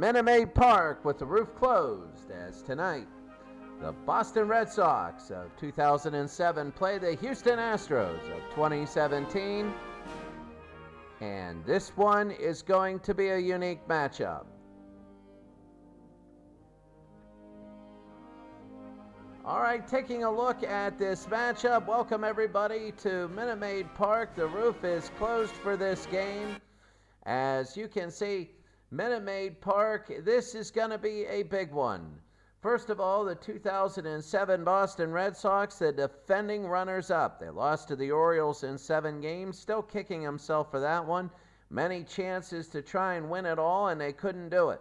Minute Maid Park with the roof closed as tonight the Boston Red Sox of 2007 play the Houston Astros of 2017. And this one is going to be a unique matchup. All right, taking a look at this matchup. Welcome everybody to Minute Maid Park. The roof is closed for this game. As you can see, Minute Maid Park, this is going to be a big one. First of all, the 2007 Boston Red Sox, the defending runners-up. They lost to the Orioles in 7 games, still kicking himself for that one. Many chances to try and win it all, and they couldn't do it.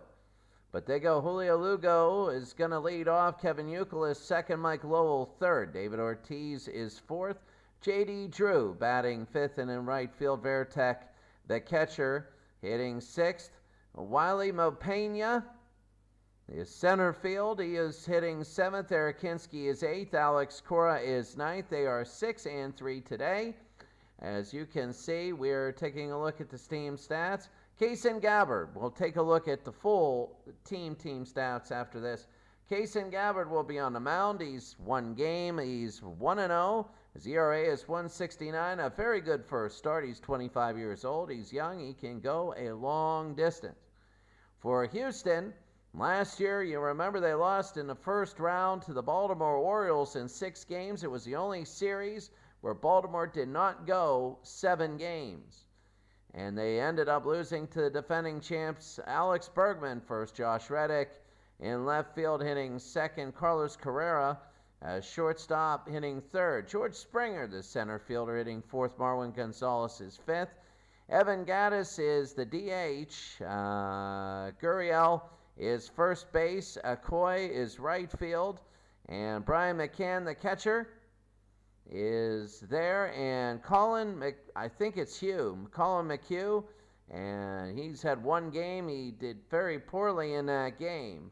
But they go Julio Lugo is going to lead off, Kevin Youkilis second, Mike Lowell third, David Ortiz is fourth, J.D. Drew batting fifth, and in right field, Veritek, the catcher, hitting sixth. Wiley Mopena is center field. He is hitting seventh. Eric Kinski is eighth. Alex Cora is ninth. They are 6 and 3 today. As you can see, we're taking a look at the team stats. Kaysen Gabbard, we'll take a look at the full team stats after this. Kaysen Gabbard will be on the mound. He's one game. He's 1-0. His ERA is 1.69. A very good first start. He's 25 years old. He's young. He can go a long distance. For Houston, last year, you remember they lost in the first round to the Baltimore Orioles in 6 games. It was the only series where Baltimore did not go 7 games. And they ended up losing to the defending champs Alex Bergman first, Josh Reddick in left field hitting second, Carlos Carrera as shortstop hitting third, George Springer, the center fielder, hitting fourth, Marwin Gonzalez is fifth, Evan Gattis is the DH, Gurriel is first base, Acoy is right field, and Brian McCann, the catcher, is there, and Colin McHugh, and he's had 1 game. He did very poorly in that game.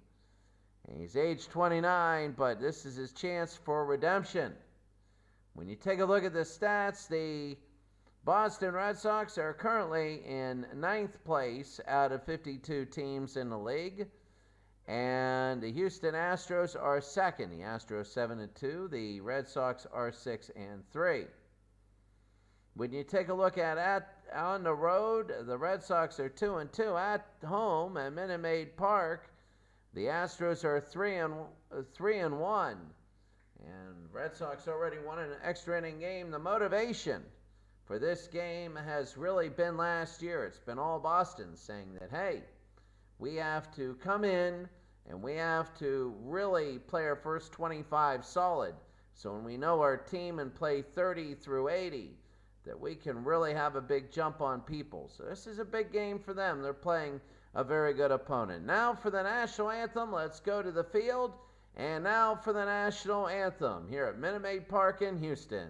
He's age 29, but this is his chance for redemption. When you take a look at the stats, the Boston Red Sox are currently in 9th place out of 52 teams in the league. And the Houston Astros are second. The Astros 7-2. The Red Sox are 6 and 3. When you take a look at on the road, the Red Sox are 2 and 2 at home at Minute Maid Park. The Astros are 3 and 1. And Red Sox already won an extra inning game. The motivation for this game has really been last year. It's been all Boston saying that, hey, we have to come in and we have to really play our first 25 solid. So when we know our team and play 30 through 80, that we can really have a big jump on people. So this is a big game for them. They're playing a very good opponent. Now for the national anthem, let's go to the field. And now for the national anthem here at Minute Maid Park in Houston.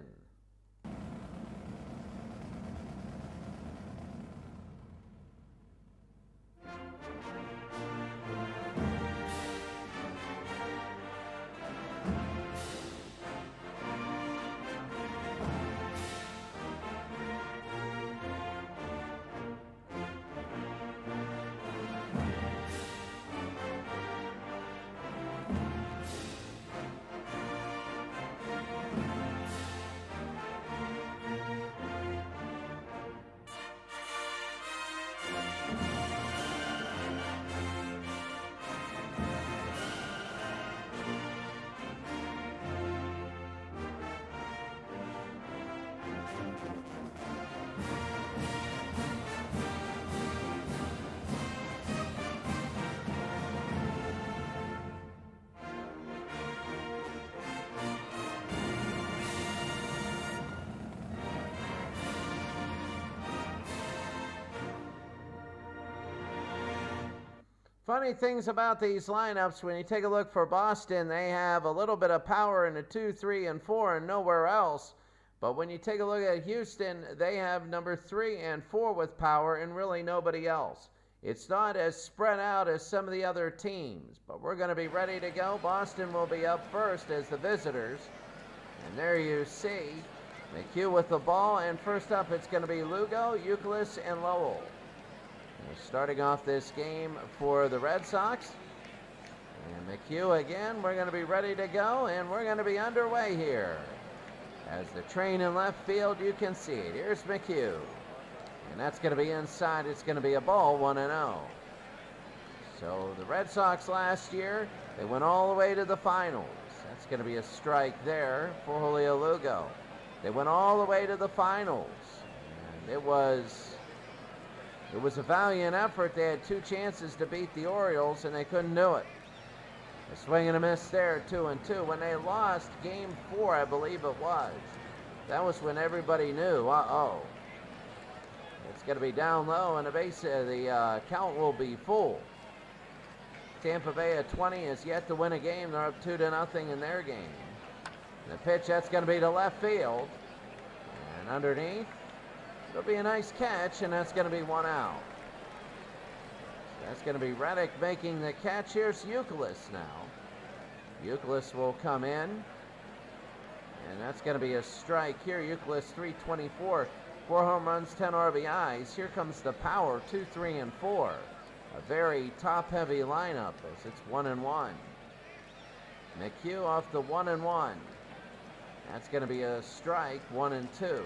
Funny things about these lineups, when you take a look for Boston, they have a little bit of power in the 2, 3, and 4 and nowhere else. But when you take a look at Houston, they have number 3 and 4 with power and really nobody else. It's not as spread out as some of the other teams, but we're going to be ready to go. Boston will be up first as the visitors. And there you see McHugh with the ball, and first up it's going to be Lugo, Youkilis, and Lowell. Starting off this game for the Red Sox. And McHugh again, we're going to be ready to go, and we're going to be underway here. As the train in left field, you can see it. Here's McHugh. And that's going to be inside. It's going to be a ball, 1-0. So the Red Sox last year, they went all the way to the finals. That's going to be a strike there for Julio Lugo. They went all the way to the finals. And it was a valiant effort. They had 2 chances to beat the Orioles, and they couldn't do it. A swing and a miss there, 2-2. When they lost Game 4, I believe it was, that was when everybody knew, uh-oh, it's going to be down low, and the count will be full. Tampa Bay at 20 has yet to win a game. They're up 2-0 in their game. And the pitch, that's going to be to left field. And underneath, it'll be a nice catch, and that's going to be 1 out. That's going to be Reddick making the catch. Here's Youkilis now. Youkilis will come in. And that's going to be a strike here. Youkilis 324. 4 home runs, 10 RBIs. Here comes the power, 2, 3, and 4. A very top-heavy lineup as it's 1-1. McHugh off the 1-1. That's going to be a strike, 1-2. So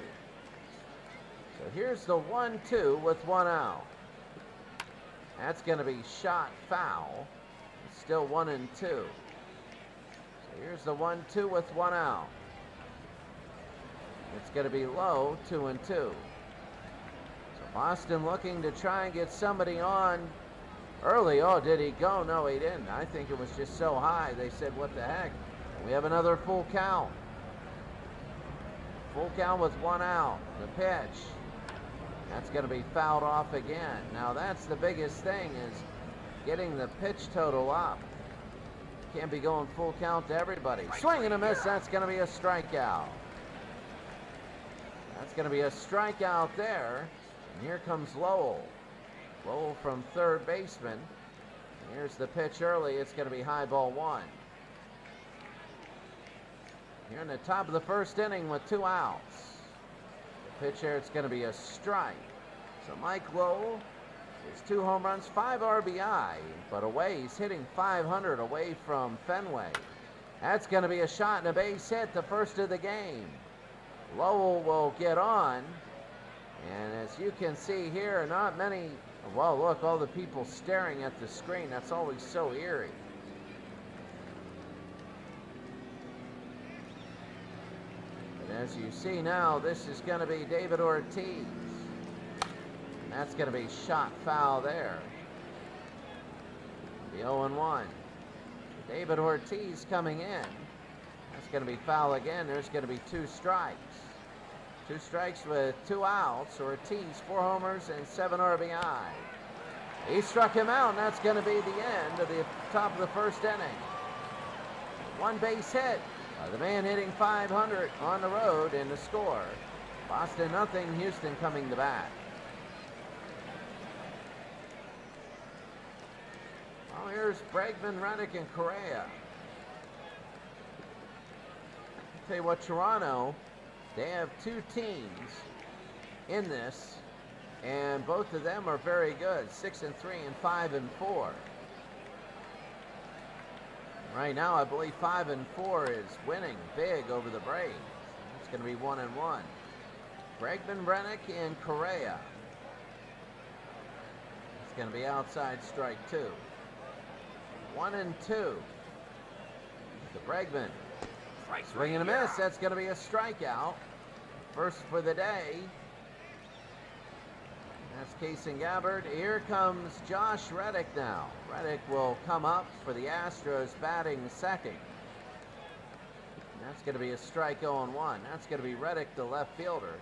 here's the 1-2 with 1 out. That's going to be shot foul. It's still 1-2. So here's the 1-2 with 1 out. It's going to be low, 2-2. So Boston looking to try and get somebody on early. Oh, did he go? No, he didn't. I think it was just so high. They said, what the heck? We have another full count. Full count with 1 out. The pitch. That's going to be fouled off again. Now that's the biggest thing, is getting the pitch total up. Can't be going full count to everybody. Swing and a miss. That's going to be a strikeout. That's going to be a strikeout there. And here comes Lowell. Lowell from third baseman. And here's the pitch early. It's going to be high ball 1. Here in the top of the first inning with 2 outs. The pitch here, it's going to be a strike. So Mike Lowell is 2 home runs, 5 RBI, but away, he's hitting .500 away from Fenway. That's going to be a shot and a base hit, the first of the game. Lowell will get on, and as you can see here, not many, well, look, all the people staring at the screen. That's always so eerie. But as you see now, this is going to be David Ortiz. And that's going to be shot foul there. The 0-1. David Ortiz coming in. That's going to be foul again. There's going to be 2 strikes. 2 strikes with 2 outs. Ortiz, 4 homers and 7 RBI. He struck him out, and that's going to be the end of the top of the first inning. 1 base hit. The man hitting .500 on the road in the score. Boston nothing, Houston coming to bat. Well, here's Bregman, Reddick, and Correa. I'll tell you what, Toronto, they have 2 teams in this, and both of them are very good, 6-3 and 5-4. Right now, I believe 5-4 is winning big over the Braves. It's going to be 1-1. Bregman, Reddick, and Correa. It's going to be outside strike 2. 1-2. The Bregman. Swing and a miss. That's going to be a strikeout. First for the day. That's Case and Gabbard. Here comes Josh Reddick now. Reddick will come up for the Astros, batting second. That's going to be a strike 0-1. That's going to be Reddick, the left fielder.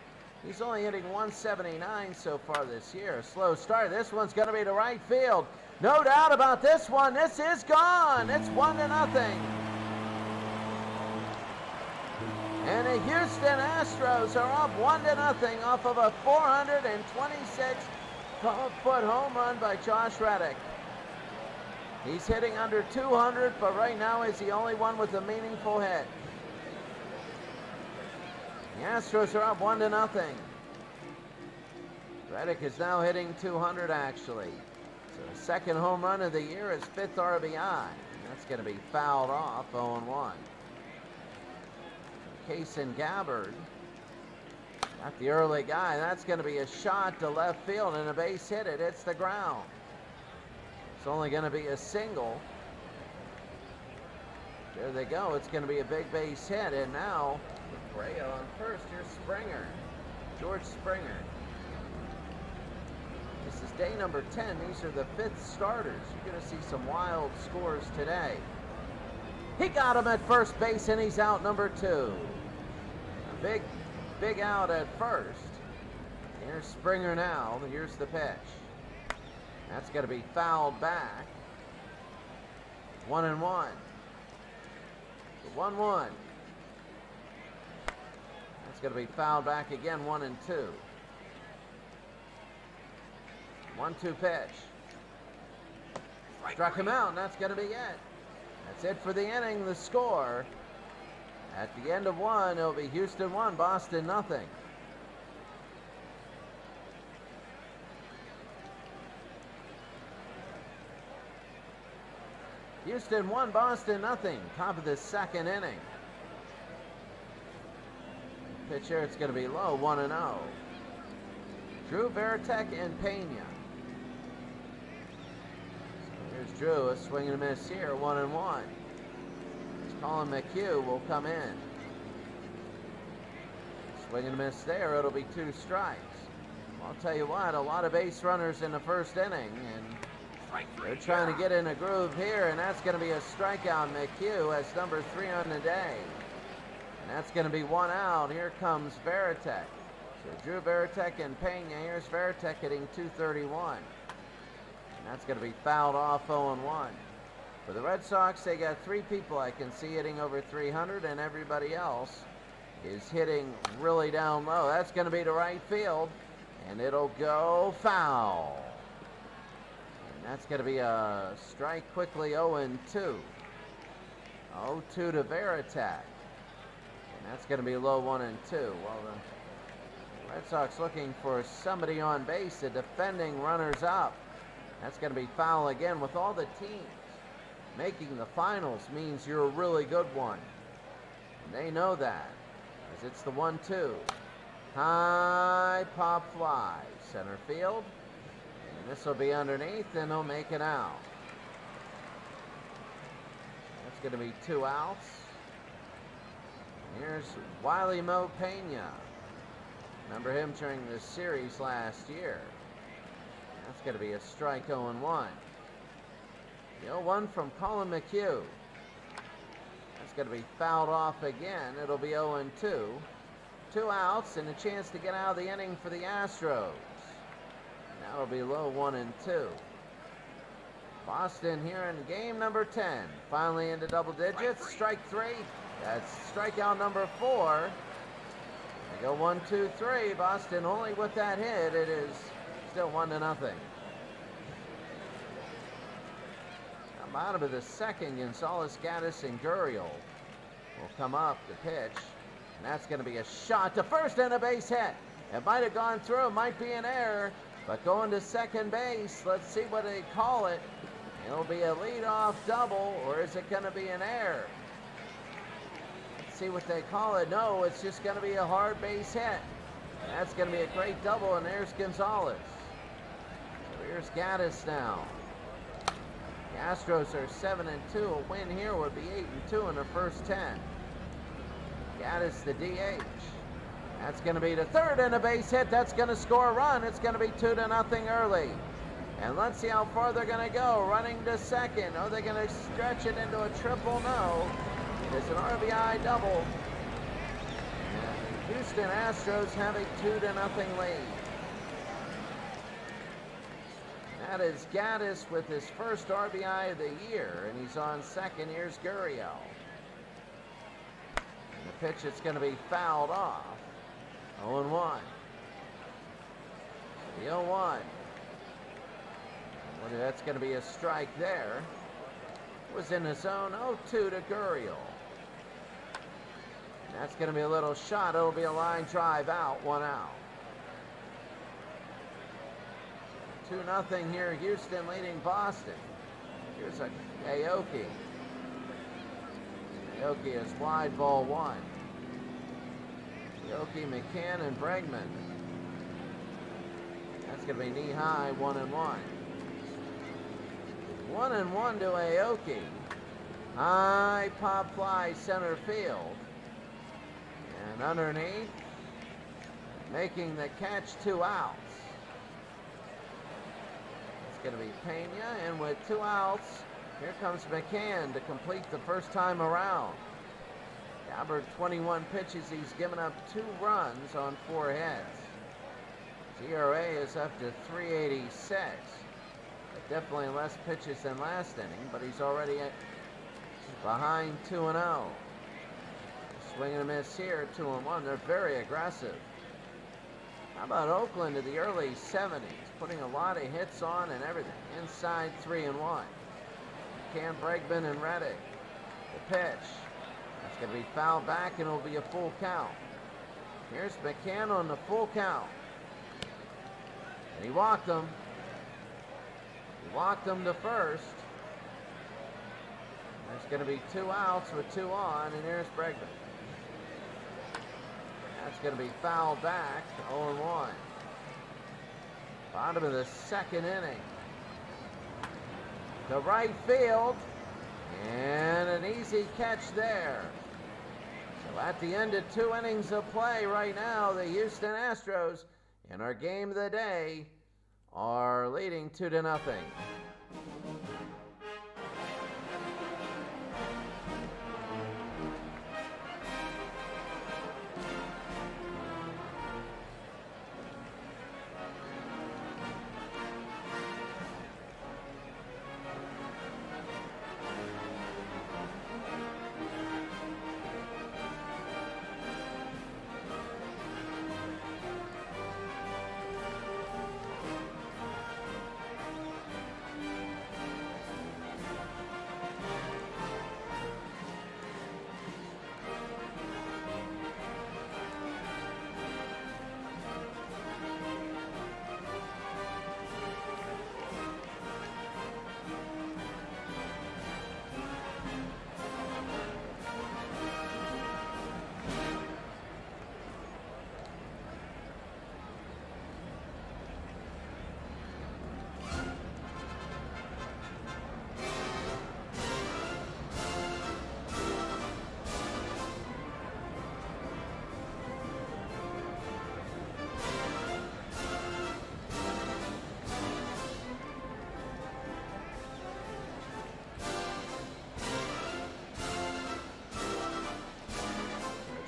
He's only hitting .179 so far this year. A slow start. This one's going to be to right field. No doubt about this one. This is gone. It's 1-0. And the Houston Astros are up 1-0 off of a 426-foot home run by Josh Reddick. He's hitting under 200, but right now he's the only one with a meaningful hit. The Astros are up 1-0. Reddick is now hitting 200 actually. So second home run of the year, his 5th RBI. That's going to be fouled off, 0-1. Kaysen Gabbard got the early guy. That's going to be a shot to left field and a base hit. It hits the ground. It's only going to be a single. There they go. It's going to be a big base hit. And now, Brea on first. Here's Springer. George Springer. This is day number 10. These are the 5th starters. You're going to see some wild scores today. He got him at first base, and he's out number 2. A big out at first. Here's Springer now. Here's the pitch. That's going to be fouled back. 1-1. 1-1. That's going to be fouled back again, 1-2. 1-2 pitch. Struck him out, and that's going to be it. That's it for the inning. The score at the end of 1, it'll be Houston 1, Boston nothing. Houston 1, Boston nothing. Top of the 2nd inning. Pitch here, it's going to be low, 1-0. Drew, Veritek, and Pena. So here's Drew, a swing and a miss here, 1-1. Colin McHugh will come in. Swing and a miss there, it'll be 2 strikes. Well, I'll tell you what, a lot of base runners in the 1st inning, and they're trying to get in a groove here, and that's going to be a strikeout. McHugh has number 3 on the day. And that's going to be 1 out. Here comes Veritek. So Drew, Veritek, and Pena. Here's Veritek hitting 231. And that's going to be fouled off, 0-1. For the Red Sox, they got 3 people I can see hitting over 300, and everybody else is hitting really down low. That's going to be to right field, and it'll go foul. And that's going to be a strike quickly, 0-2. 0-2 to Veritek. And that's going to be low, 1-2. Well, the Red Sox looking for somebody on base, the defending runners up. That's going to be foul again. With all the teams making the finals means you're a really good one. And they know that, as it's the 1-2. High pop fly, center field. And this will be underneath, and they'll make it out. That's going to be 2 outs. Here's Wiley Mo Pena. Remember him during this series last year. That's going to be a strike, 0-1. The 0-1 from Colin McHugh. That's going to be fouled off again. It'll be 0-2. 2 outs and a chance to get out of the inning for the Astros. That'll be low, 1-2. Boston here in game number 10. Finally into double digits. Strike 3. That's strikeout number 4. They go 1-2-3. Boston only with that hit. It is still 1-0. Bottom of the 2nd, Gonzalez, Gaddis, and Gurriel will come up to pitch. And that's going to be a shot to first and a base hit. It might have gone through, it might be an error, but going to second base, let's see what they call it. It'll be a leadoff double, or is it going to be an error? Let's see what they call it. No, it's just going to be a hard base hit. And that's going to be a great double, and there's Gonzalez. So here's Gaddis now. The Astros are 7-2. A win here would be 8-2 in the first 10. Gaddis, the DH. That's going to be the 3rd and a base hit. That's going to score a run. It's going to be 2-0 early. And let's see how far they're going to go. Running to 2nd. Are they going to stretch it into a triple? No. It's an RBI double. And the Houston Astros have a 2-0 lead. That is Gaddis with his first RBI of the year, and he's on 2nd. Here's Gurriel. And the pitch is going to be fouled off. 0-1. The 0-1. That's going to be a strike there. Was in the zone. 0-2 to Gurriel. And that's going to be a little shot. It'll be a line drive out. 1 out. 2-0 here, Houston leading Boston. Here's a Aoki. Aoki is wide, ball 1. Aoki, McCann, and Bregman. That's going to be knee high, 1-1. 1-1 to Aoki. High pop fly center field. And underneath, making the catch, 2 outs. It's going to be Pena, and with 2 outs, here comes McCann to complete the first time around. Gabbard, 21 pitches, he's given up 2 runs on 4 hits. His ERA is up to 3.86. Definitely less pitches than last inning, but he's already behind 2-0. Swing and a miss here, 2-1. They're very aggressive. How about Oakland in the early 70s, putting a lot of hits on and everything. Inside 3-1. Cam, Bregman, and Reddick. The pitch. That's going to be fouled back, and it'll be a full count. Here's McCann on the full count. And he walked him. He walked him to first. There's going to be 2 outs with 2 on, and here's Bregman. That's going to be fouled back, 0-1. Bottom of the 2nd inning. To right field, and an easy catch there. So at the end of 2 innings of play right now, the Houston Astros, in our game of the day, are leading 2-0.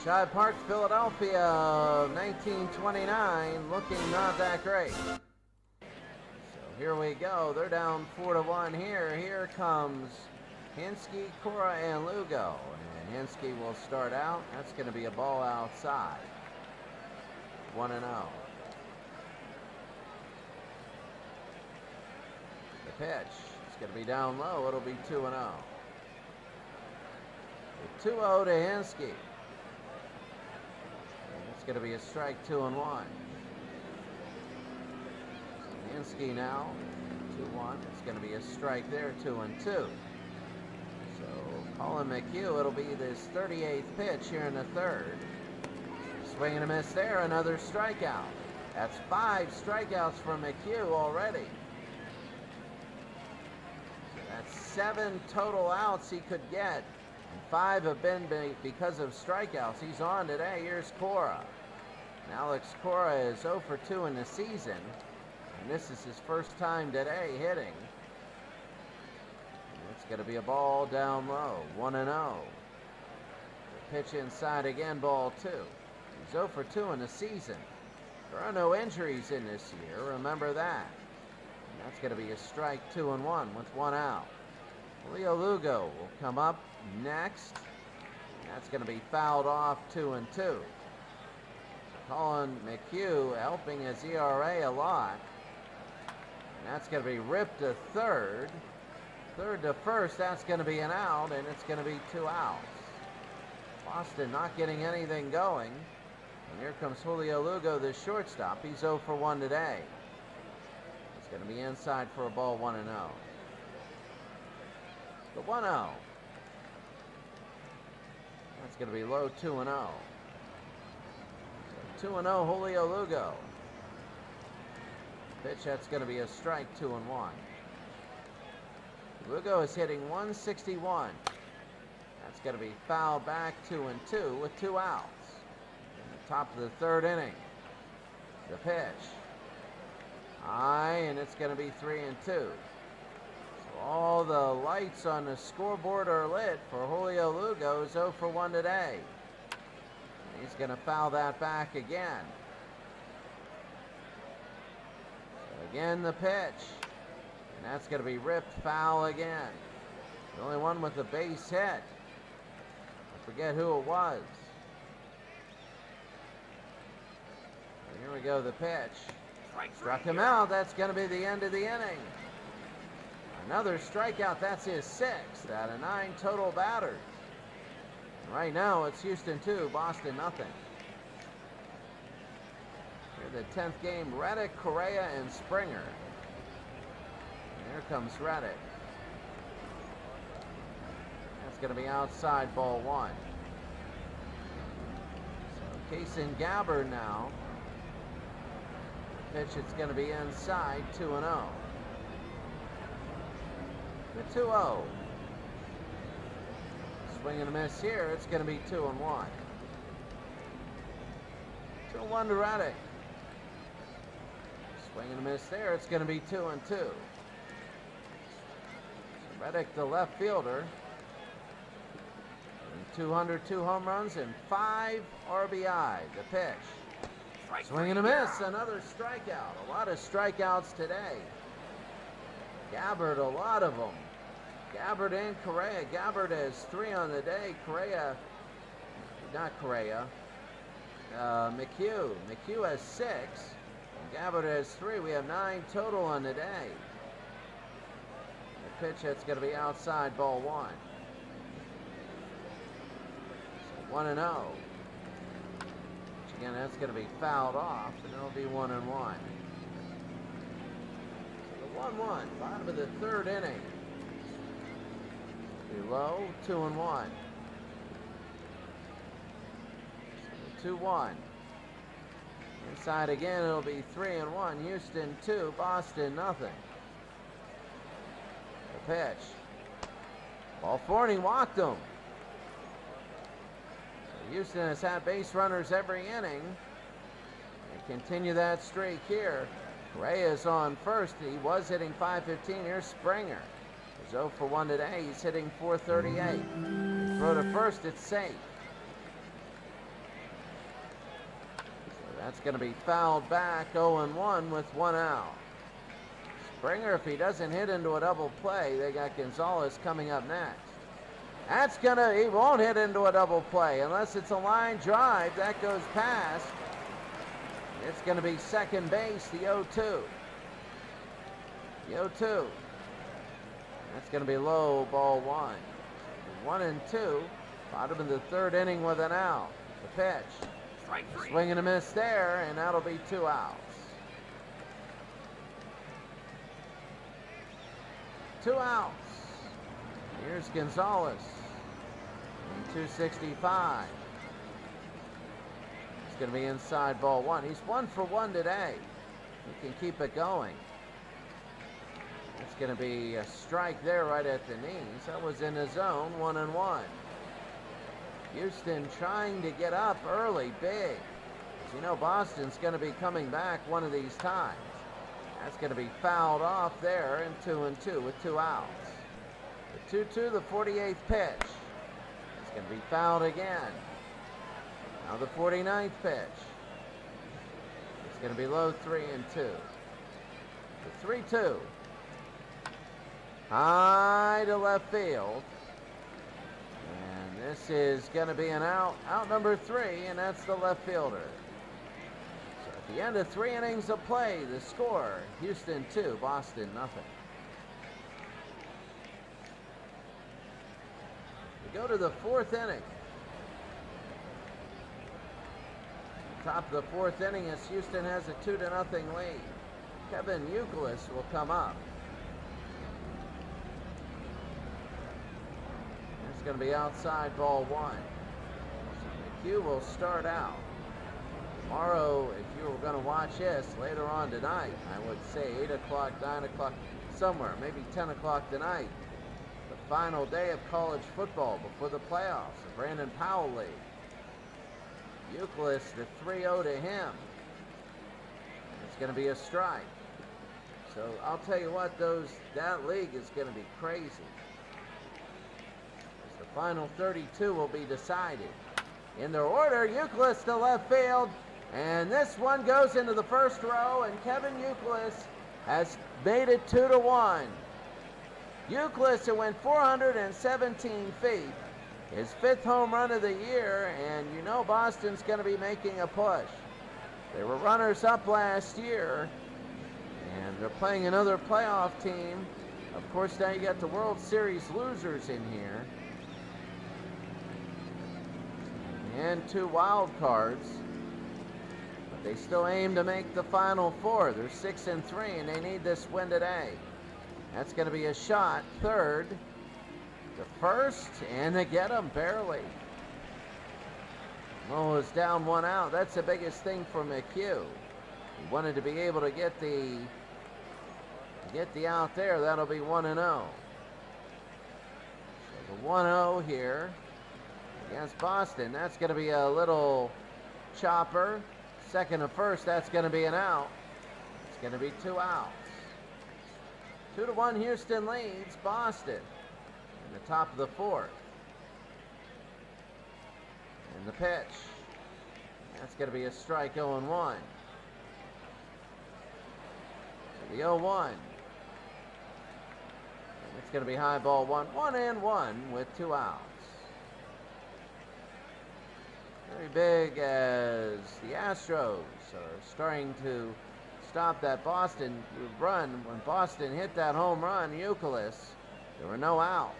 Shibe Park, Philadelphia, 1929, looking not that great. So here we go. They're down 4-1 here. Here comes Hinsky, Cora, and Lugo. And Hinsky will start out. That's going to be a ball outside. 1-0. The pitch. It's going to be down low. It'll be 2-0. 2-0 to Hinsky. It's going to be a strike, 2-1. Hinsky now, 2-1. It's going to be a strike there, 2-2. So Colin McHugh, it'll be this 38th pitch here in the 3rd. Swing and a miss there, another strikeout. That's 5 strikeouts from McHugh already. That's 7 total outs he could get. 5 have been because of strikeouts. He's on today. Here's Cora. And Alex Cora is 0 for 2 in the season. And this is his first time today hitting. And it's going to be a ball down low. 1-0. The pitch inside again, ball 2. He's 0 for 2 in the season. There are no injuries in this year. Remember that. And that's going to be a strike, 2-1 with 1 out. Leo Lugo will come up next. That's going to be fouled off, 2-2. Colin McHugh helping his ERA a lot. And that's going to be ripped to 3rd. 3rd to 1st, that's going to be an out, and it's going to be 2 outs. Boston not getting anything going. And here comes Julio Lugo, the shortstop. He's 0 for 1 today. Going to be inside for a ball, 1-0. The 1-0. That's going to be low, 2-0. 2-0, Julio Lugo. Pitch, that's going to be a strike, 2-1. Lugo is hitting 161. That's going to be fouled back, 2-2 with 2 outs. In the top of the third inning. The pitch. High, and it's going to be 3-2. So all the lights on the scoreboard are lit for Julio Lugo. 0 for 1 today. And he's going to foul that back again. So again, the pitch. And that's going to be ripped foul again. The only one with a base hit. I forget who it was. Here we go, the pitch. Struck him out. That's going to be the end of the inning. Another strikeout. That's his 6th out of 9 total batters. And right now, it's Houston 2, Boston nothing. Here the 10th game, Reddick, Correa, and Springer. And here comes Reddick. That's going to be outside, ball 1. So Kaysen Gabbard now. Pitch, it's going to be inside, 2-0. The 2-0. Swing and a miss here. It's going to be 2-1. 2-1 to Reddick. Swing and a miss there. It's going to be 2-2. So Reddick, the left fielder. 202 home runs and 5 RBI. The pitch. Swing and a miss, another strikeout. A lot of strikeouts today. Gabbard, a lot of them. Gabbard and Correa. Gabbard has 3 on the day. McHugh. McHugh has 6. And Gabbard has 3. We have 9 total on the day. The pitch, that's going to be outside, ball 1. So 1-0. Again, that's going to be fouled off, and it'll be 1-1. So the 1-1, bottom of the third inning. Below, 2-1. So 2-1. Inside again, it'll be 3-1. Houston 2, Boston nothing. The pitch. Ball 4, and he walked him. Houston has had base runners every inning. They continue that streak here. Correa is on first. He was hitting .515. Here's Springer. He's 0 for 1 today. He's hitting .438. Throw to first, it's safe. So that's going to be fouled back, 0-1 with 1 out. Springer, if he doesn't hit into a double play, they got Gonzalez coming up next. He won't hit into a double play unless it's a line drive. That goes past. It's going to be second base, the 0-2. The 0-2. That's going to be low, ball 1. 1-2. Bottom of the third inning with an out. The pitch. Swing and a miss there, and that'll be 2 outs. 2 outs. Here's Gonzalez. 265. It's going to be inside, ball 1. He's 1 for 1 today. He can keep it going. It's going to be a strike there right at the knees. That was in the zone, 1-1. Houston trying to get up early, big. As you know, Boston's going to be coming back one of these times. That's going to be fouled off there, and 2-2 with 2 outs. The 2-2, the 48th pitch. It's going to be fouled again. Now the 49th pitch. It's going to be low, 3-2. The 3-2. High to left field. And this is going to be an out number 3, and that's the left fielder. So at the end of 3 innings of play, the score, Houston 2, Boston nothing. We go to the 4th inning. Top of the 4th inning as Houston has a 2-0 lead. Kevin Youkilis will come up. It's going to be outside ball one. So McHugh will start out. Tomorrow, if you were going to watch this later on tonight, I would say 8 o'clock, 9 o'clock, somewhere, maybe 10 o'clock tonight. The final day of college football before the playoffs, the Brandon Powell League. Youkilis, the 3-0 to him. It's going to be a strike. So I'll tell you what, that league is going to be crazy. The final 32 will be decided. In their order, Youkilis to left field. And this one goes into the first row, and Kevin Youkilis has made it 2-1. Youkilis, who went 417 feet, his 5th home run of the year, and you know Boston's going to be making a push. They were runners-up last year, and they're playing another playoff team. Of course, now you got the World Series losers in here, and 2 wild cards. They still aim to make the Final Four. They're 6-3, and they need this win today. That's going to be a shot. Third, the first, and they get him barely. Mo is down 1 out. That's the biggest thing for McHugh. He wanted to be able to get the out there. That'll be 1-0. So the 1-0 here against Boston. That's going to be a little chopper. Second to first, that's going to be an out. It's going to be 2 outs. 2-1, Houston leads Boston in the top of the 4th. And the pitch. That's going to be a strike, 0-1. So the 0-1. And it's going to be high ball 1-1 with 2 outs. Very big as the Astros are starting to stop that Boston run. When Boston hit that home run, Youkilis, there were no outs.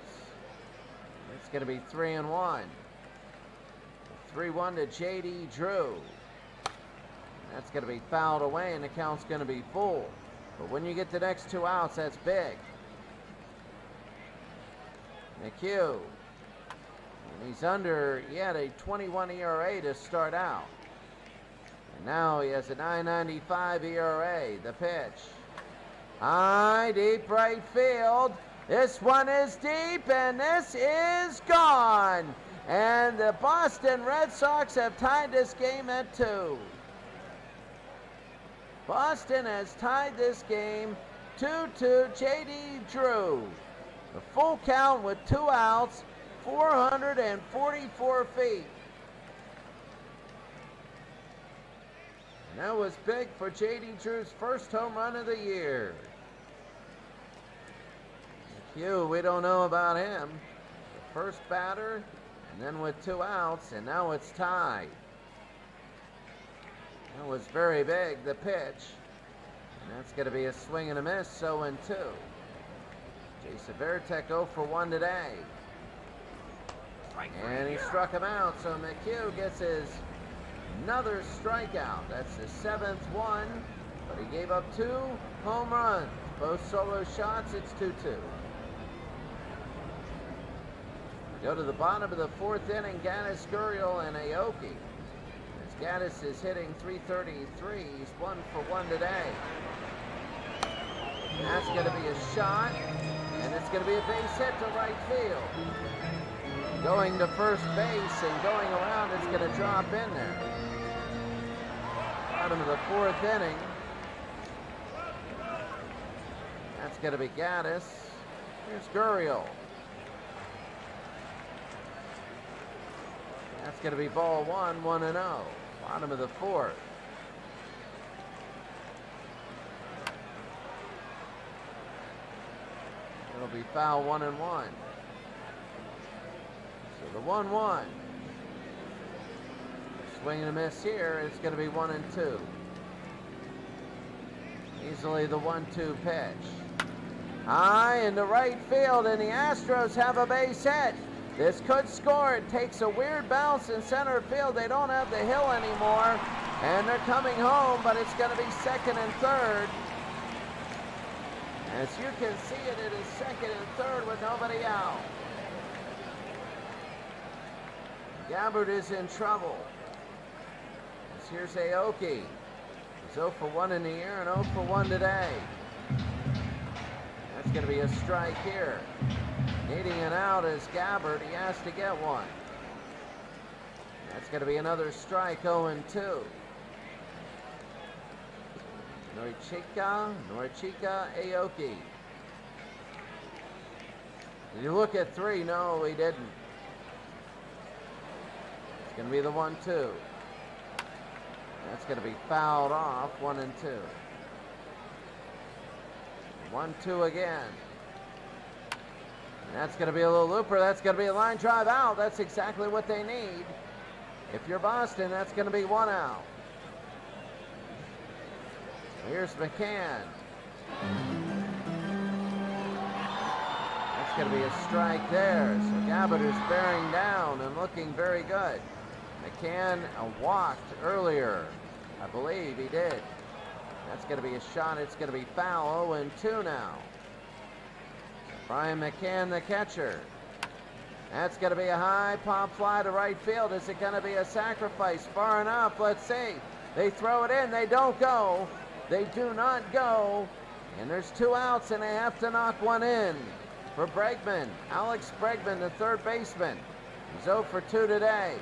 It's going to be 3-1. 3-1 to J.D. Drew. That's going to be fouled away, and the count's going to be full. But when you get the next 2 outs, that's big. McHugh. He had a 21 ERA to start out. And now he has a 9.95 ERA. The pitch. High, deep right field. This one is deep, and this is gone. And the Boston Red Sox have tied this game at 2. Boston has tied this game 2-2. J.D. Drew. The full count with 2 outs. 444 feet. And that was big for J.D. Drew's first home run of the year. McHugh, we don't know about him. The first batter, and then with 2 outs, and now it's tied. That was very big, the pitch. And that's going to be a swing and a miss, 0-2. Jason Varitek 0 for 1 today. And he struck him out, so McHugh gets his another strikeout. That's the 7th one, but he gave up 2 home runs. Both solo shots, it's 2-2. Go to the bottom of the 4th inning, Gaddis, Gurriel, and Aoki. As Gaddis is hitting .333, he's 1 for 1 today. And that's going to be a shot, and it's going to be a base hit to right field. Going to first base and going around, it's going to drop in there. Bottom of the 4th inning. That's going to be Gaddis. Here's Gurriel. That's going to be ball 1, 1-0. Bottom of the 4th. It'll be foul 1-1. So the 1-1. Swing and a miss here. It's going to be 1-2. Easily the 1-2 pitch. High into right field, and the Astros have a base hit. This could score. It takes a weird bounce in center field. They don't have the hill anymore, and they're coming home, but it's going to be 2nd and 3rd. As you can see it is second and third with nobody out. Gabbard is in trouble. As here's Aoki. He's 0 for 1 in the year and 0 for 1 today. That's going to be a strike here. Needing an out is Gabbard. He has to get one. That's going to be another strike, 0-2. Norichika Aoki. Did you look at 3? No, he didn't. It's going to be the 1-2. That's going to be fouled off, 1-2. 1-2 again. And that's going to be a little looper. That's going to be a line drive out. That's exactly what they need. If you're Boston, that's going to be 1 out. Here's McCann. That's going to be a strike there. So Gabbard is bearing down and looking very good. McCann walked earlier. I believe he did. That's going to be a shot. It's going to be foul. 0-2 now. Brian McCann, the catcher. That's going to be a high pop fly to right field. Is it going to be a sacrifice? Far enough. Let's see. They throw it in. They don't go. They do not go. And there's 2 outs, and they have to knock one in for Bregman. Alex Bregman, the third baseman. He's 0 for 2 today.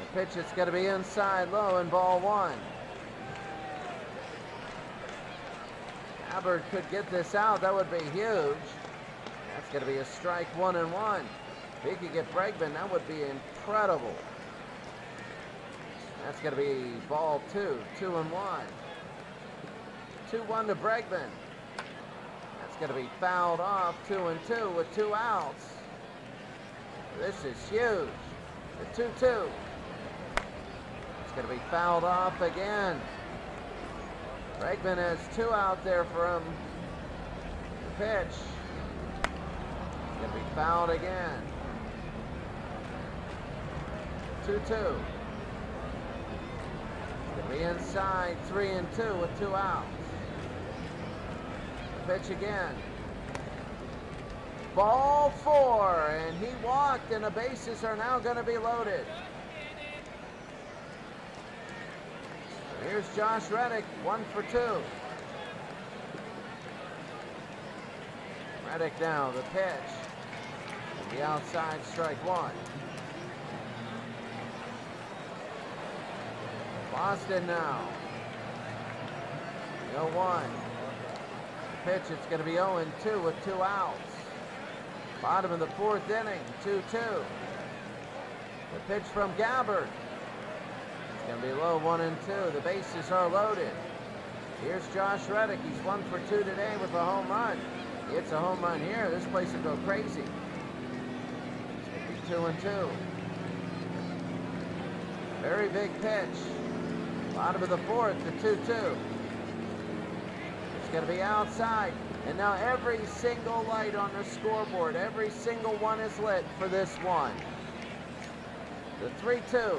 The pitch is going to be inside low and ball 1. Gabbard could get this out. That would be huge. That's going to be a strike, 1-1. If he could get Bregman, that would be incredible. That's going to be ball 2, 2-1. 2-1 to Bregman. That's going to be fouled off, 2-2 with 2 outs. This is huge. The 2-2. It's going to be fouled off again. Bregman has 2 out there for him. The pitch. It's going to be fouled again. 2-2. It's going to be inside 3-2 with 2 outs. The pitch again. Ball 4, and he walked, and the bases are now going to be loaded. Here's Josh Reddick, 1 for 2. Reddick now, the pitch. The outside, strike 1. Boston now. 0-1. The pitch, it's going to be 0-2 with 2 outs. Bottom of the 4th inning, 2-2. The pitch from Gabbard. Going to be low, 1-2. The bases are loaded. Here's Josh Reddick. He's 1 for 2 today with a home run. He hits a home run here. This place will go crazy. It's going to be 2-2. Very big pitch. Bottom of the 4th, the 2-2. It's going to be outside. And now every single light on the scoreboard, every single one is lit for this one. The 3-2.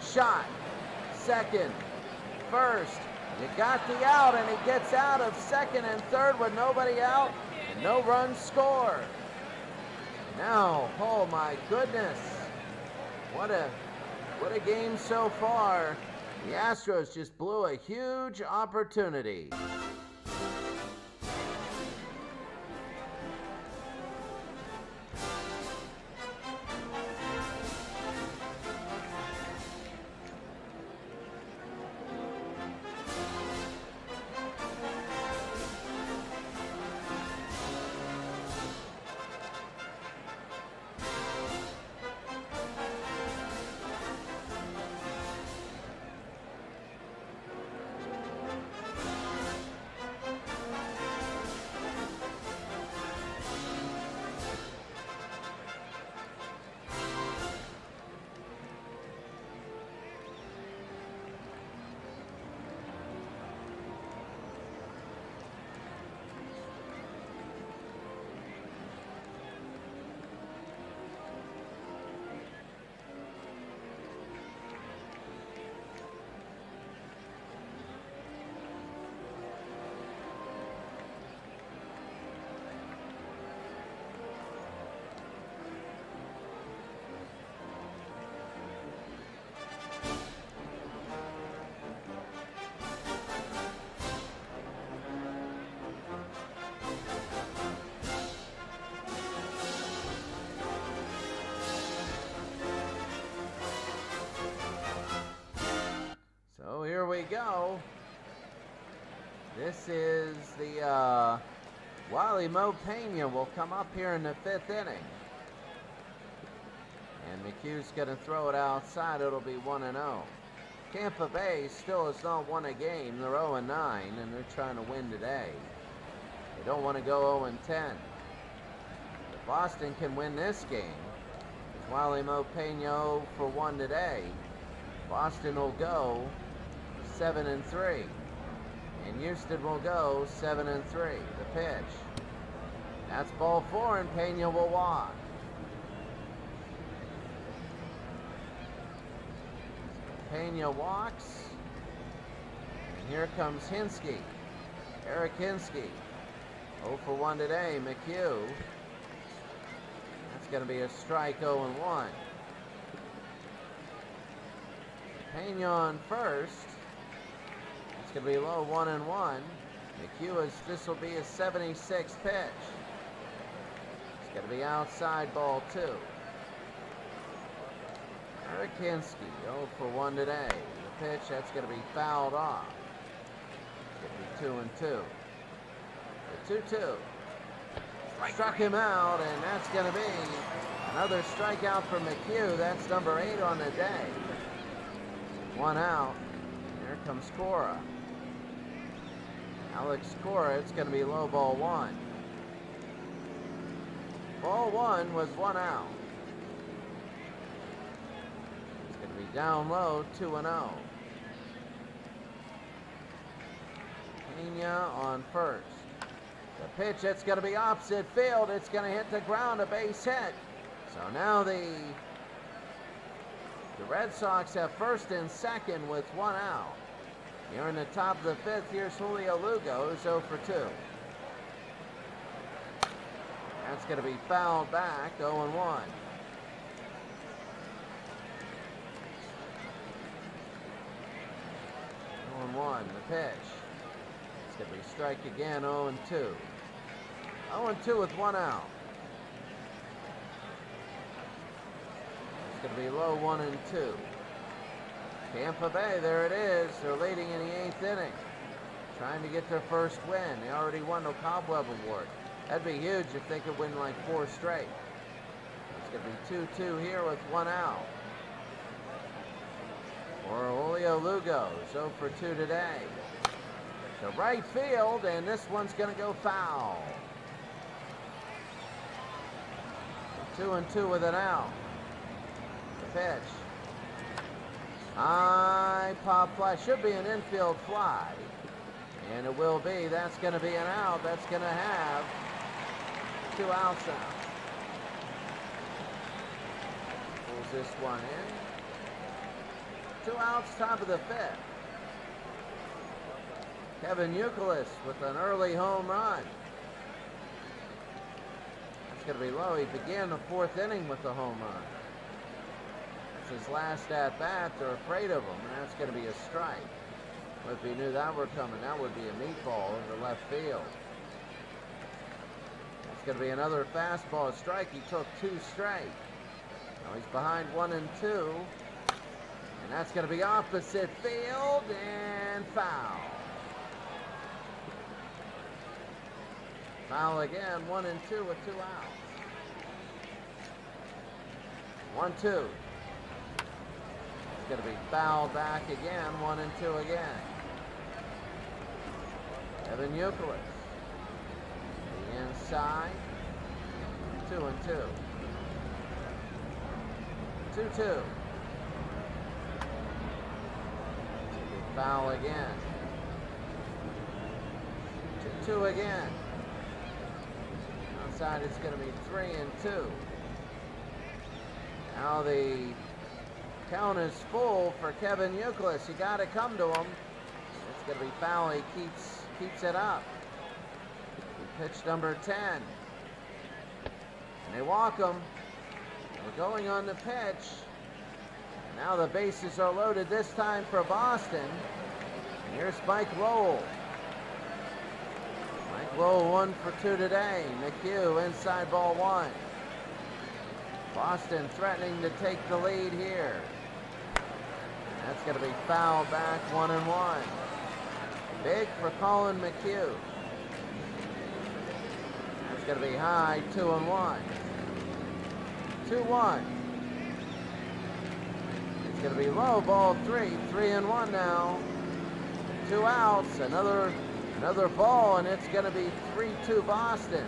Shot, second, first. You got the out, and he gets out of second and third with nobody out, and no runs scored. Now, oh my goodness, what a game so far. The Astros just blew a huge opportunity. go. This is the Wally Mo Pena will come up here in the 5th inning. And McHugh's going to throw it outside. It'll be 1-0. Tampa Bay still has not won a game. They're 0-9, and they're trying to win today. They don't want to go 0-10. If Boston can win this game, with Wally Mo Pena 0 for 1 today, Boston will go 7-3. And Houston will go 7-3. The pitch. That's ball 4, and Pena will walk. Pena walks. And here comes Hinske. Eric Hinske. 0 for 1 today. McHugh. That's going to be a strike, 0-1. Pena on first. It's going to be low, 1-1. McHugh this will be his 76th pitch. It's going to be outside, ball 2. Eric Hinske, 0 for 1 today. The pitch, that's going to be fouled off. It's going to be 2-2. The 2-2. Struck him out, and that's going to be another strikeout for McHugh. That's number 8 on the day. 1 out. Here comes Cora. Alex Cora, it's going to be low, ball 1. Ball 1 was 1 out. It's going to be down low, 2-0. Pena on first. The pitch, it's going to be opposite field. It's going to hit the ground, a base hit. So now the Red Sox have first and second with 1 out. Here in the top of the 5th, here's Julio Lugo, who's 0 for 2. That's going to be fouled back, 0-1. 0-1, the pitch. It's going to be strike again, 0-2. 0-2 with 1 out. It's going to be low, 1-2. Tampa Bay, there it is. They're leading in the 8th inning. Trying to get their first win. They already won the Cobweb Award. That'd be huge if they could win like 4 straight. It's going to be 2-2 here with 1 out. For Julio Lugo, 0 for 2 today. To right field, and this one's going to go foul. 2-2 with an out. The pitch. High pop fly. Should be an infield fly. And it will be. That's going to be an out. That's going to have 2 outs now. Pulls this one in. 2 outs, top of the 5th. Kevin Youkilis with an early home run. That's going to be low. He began the 4th inning with the home run. His last at bat, they're afraid of him, and that's going to be a strike. If he knew that were coming, that would be a meatball over left field. That's going to be another fastball, a strike. He took 2 straight. Now he's behind 1 and 2, and that's going to be opposite field and foul. Foul again, 1 and 2 with 2 outs. 1-2. It's going to be fouled back again, 1 and 2 again. Kevin Youkilis. The inside. 2 and 2. 2-2. Foul again. 2-2 again. Outside it's going to be 3 and 2. Now the count is full for Kevin Youkilis. You got to come to him. It's going to be foul. He keeps it up. He pitched number 10. And they walk him. We're going on the pitch. And now the bases are loaded this time for Boston. And here's Mike Lowell. Mike Lowell 1 for 2 today. McHugh inside ball 1. Boston threatening to take the lead here. That's going to be fouled back, 1-1. Big for Colin McHugh. That's going to be high, 2-1. 2-1. It's going to be low, ball 3. 3-1 now. 2 outs. Another ball, and it's going to be 3-2 Boston.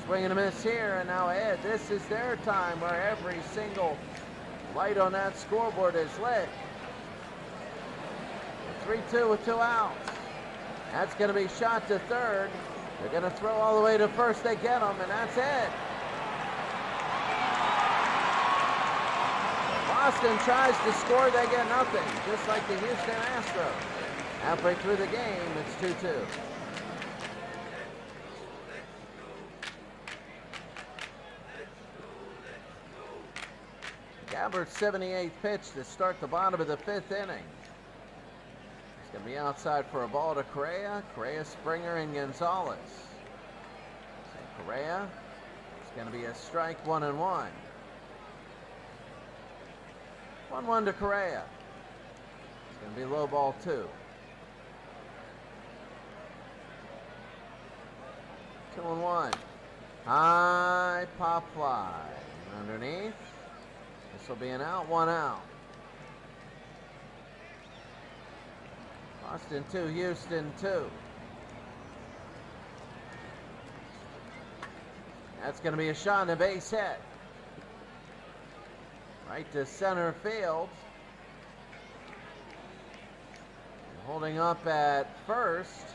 Swing and a miss here, and now Ed, this is their time where every single light on that scoreboard is lit. 3-2 with 2 outs. That's going to be shot to third. They're going to throw all the way to first. They get them, and that's it. Boston tries to score. They get nothing, just like the Houston Astros. Halfway through the game, it's 2-2. Gabbert's 78th pitch to start the bottom of the 5th inning. It's going to be outside for a ball to Correa. Correa, Springer, and Gonzalez. So Correa, it's going to be a strike, 1-1. 1-1 to Correa. It's going to be low, ball 2. 2-1. High pop fly. Underneath. This will be an out, 1 out. Boston 2, Houston 2. That's going to be a shot and a base hit. Right to center field. And holding up at first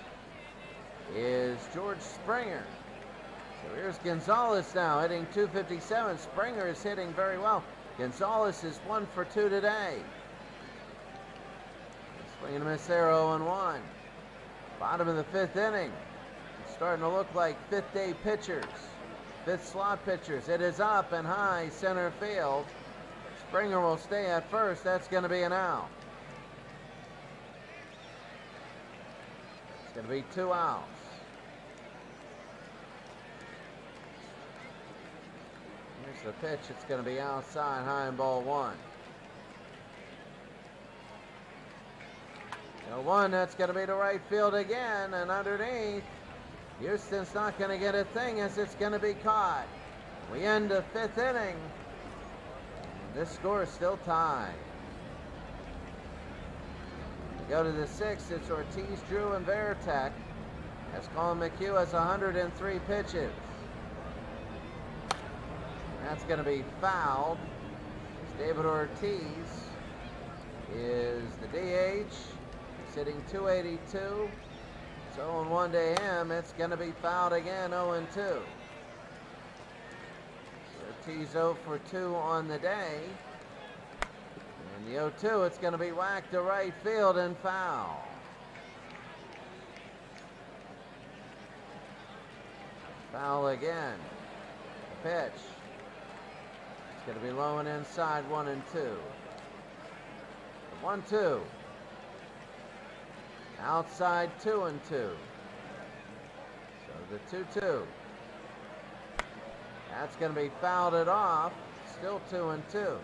is George Springer. So here's Gonzalez now hitting .257. Springer is hitting very well. Gonzalez is 1 for 2 today. Swing and a miss there, 0-1. Bottom of the 5th inning. It's starting to look like 5th day pitchers. 5th slot pitchers. It is up and high center field. Springer will stay at first. That's going to be an out. It's going to be 2 outs. Here's the pitch. It's going to be outside, high and ball 1. 1, that's going to be to right field again, and underneath. Houston's not going to get a thing as it's going to be caught. We end the 5th inning. This score is still tied. We go to the 6th. It's Ortiz, Drew, and Veritek. As Colin McHugh has 103 pitches. That's going to be fouled. David Ortiz is the DH, sitting 282. It's 0-1 to him. It's going to be fouled again, 0-2. Ortiz 0 for 2 on the day. And the 0-2, it's going to be whacked to right field and foul. Foul again. The pitch. It's going to be low and inside, 1-2. 1-2. Outside, 2-2. So the 2-2. That's going to be fouled it off. Still 2-2.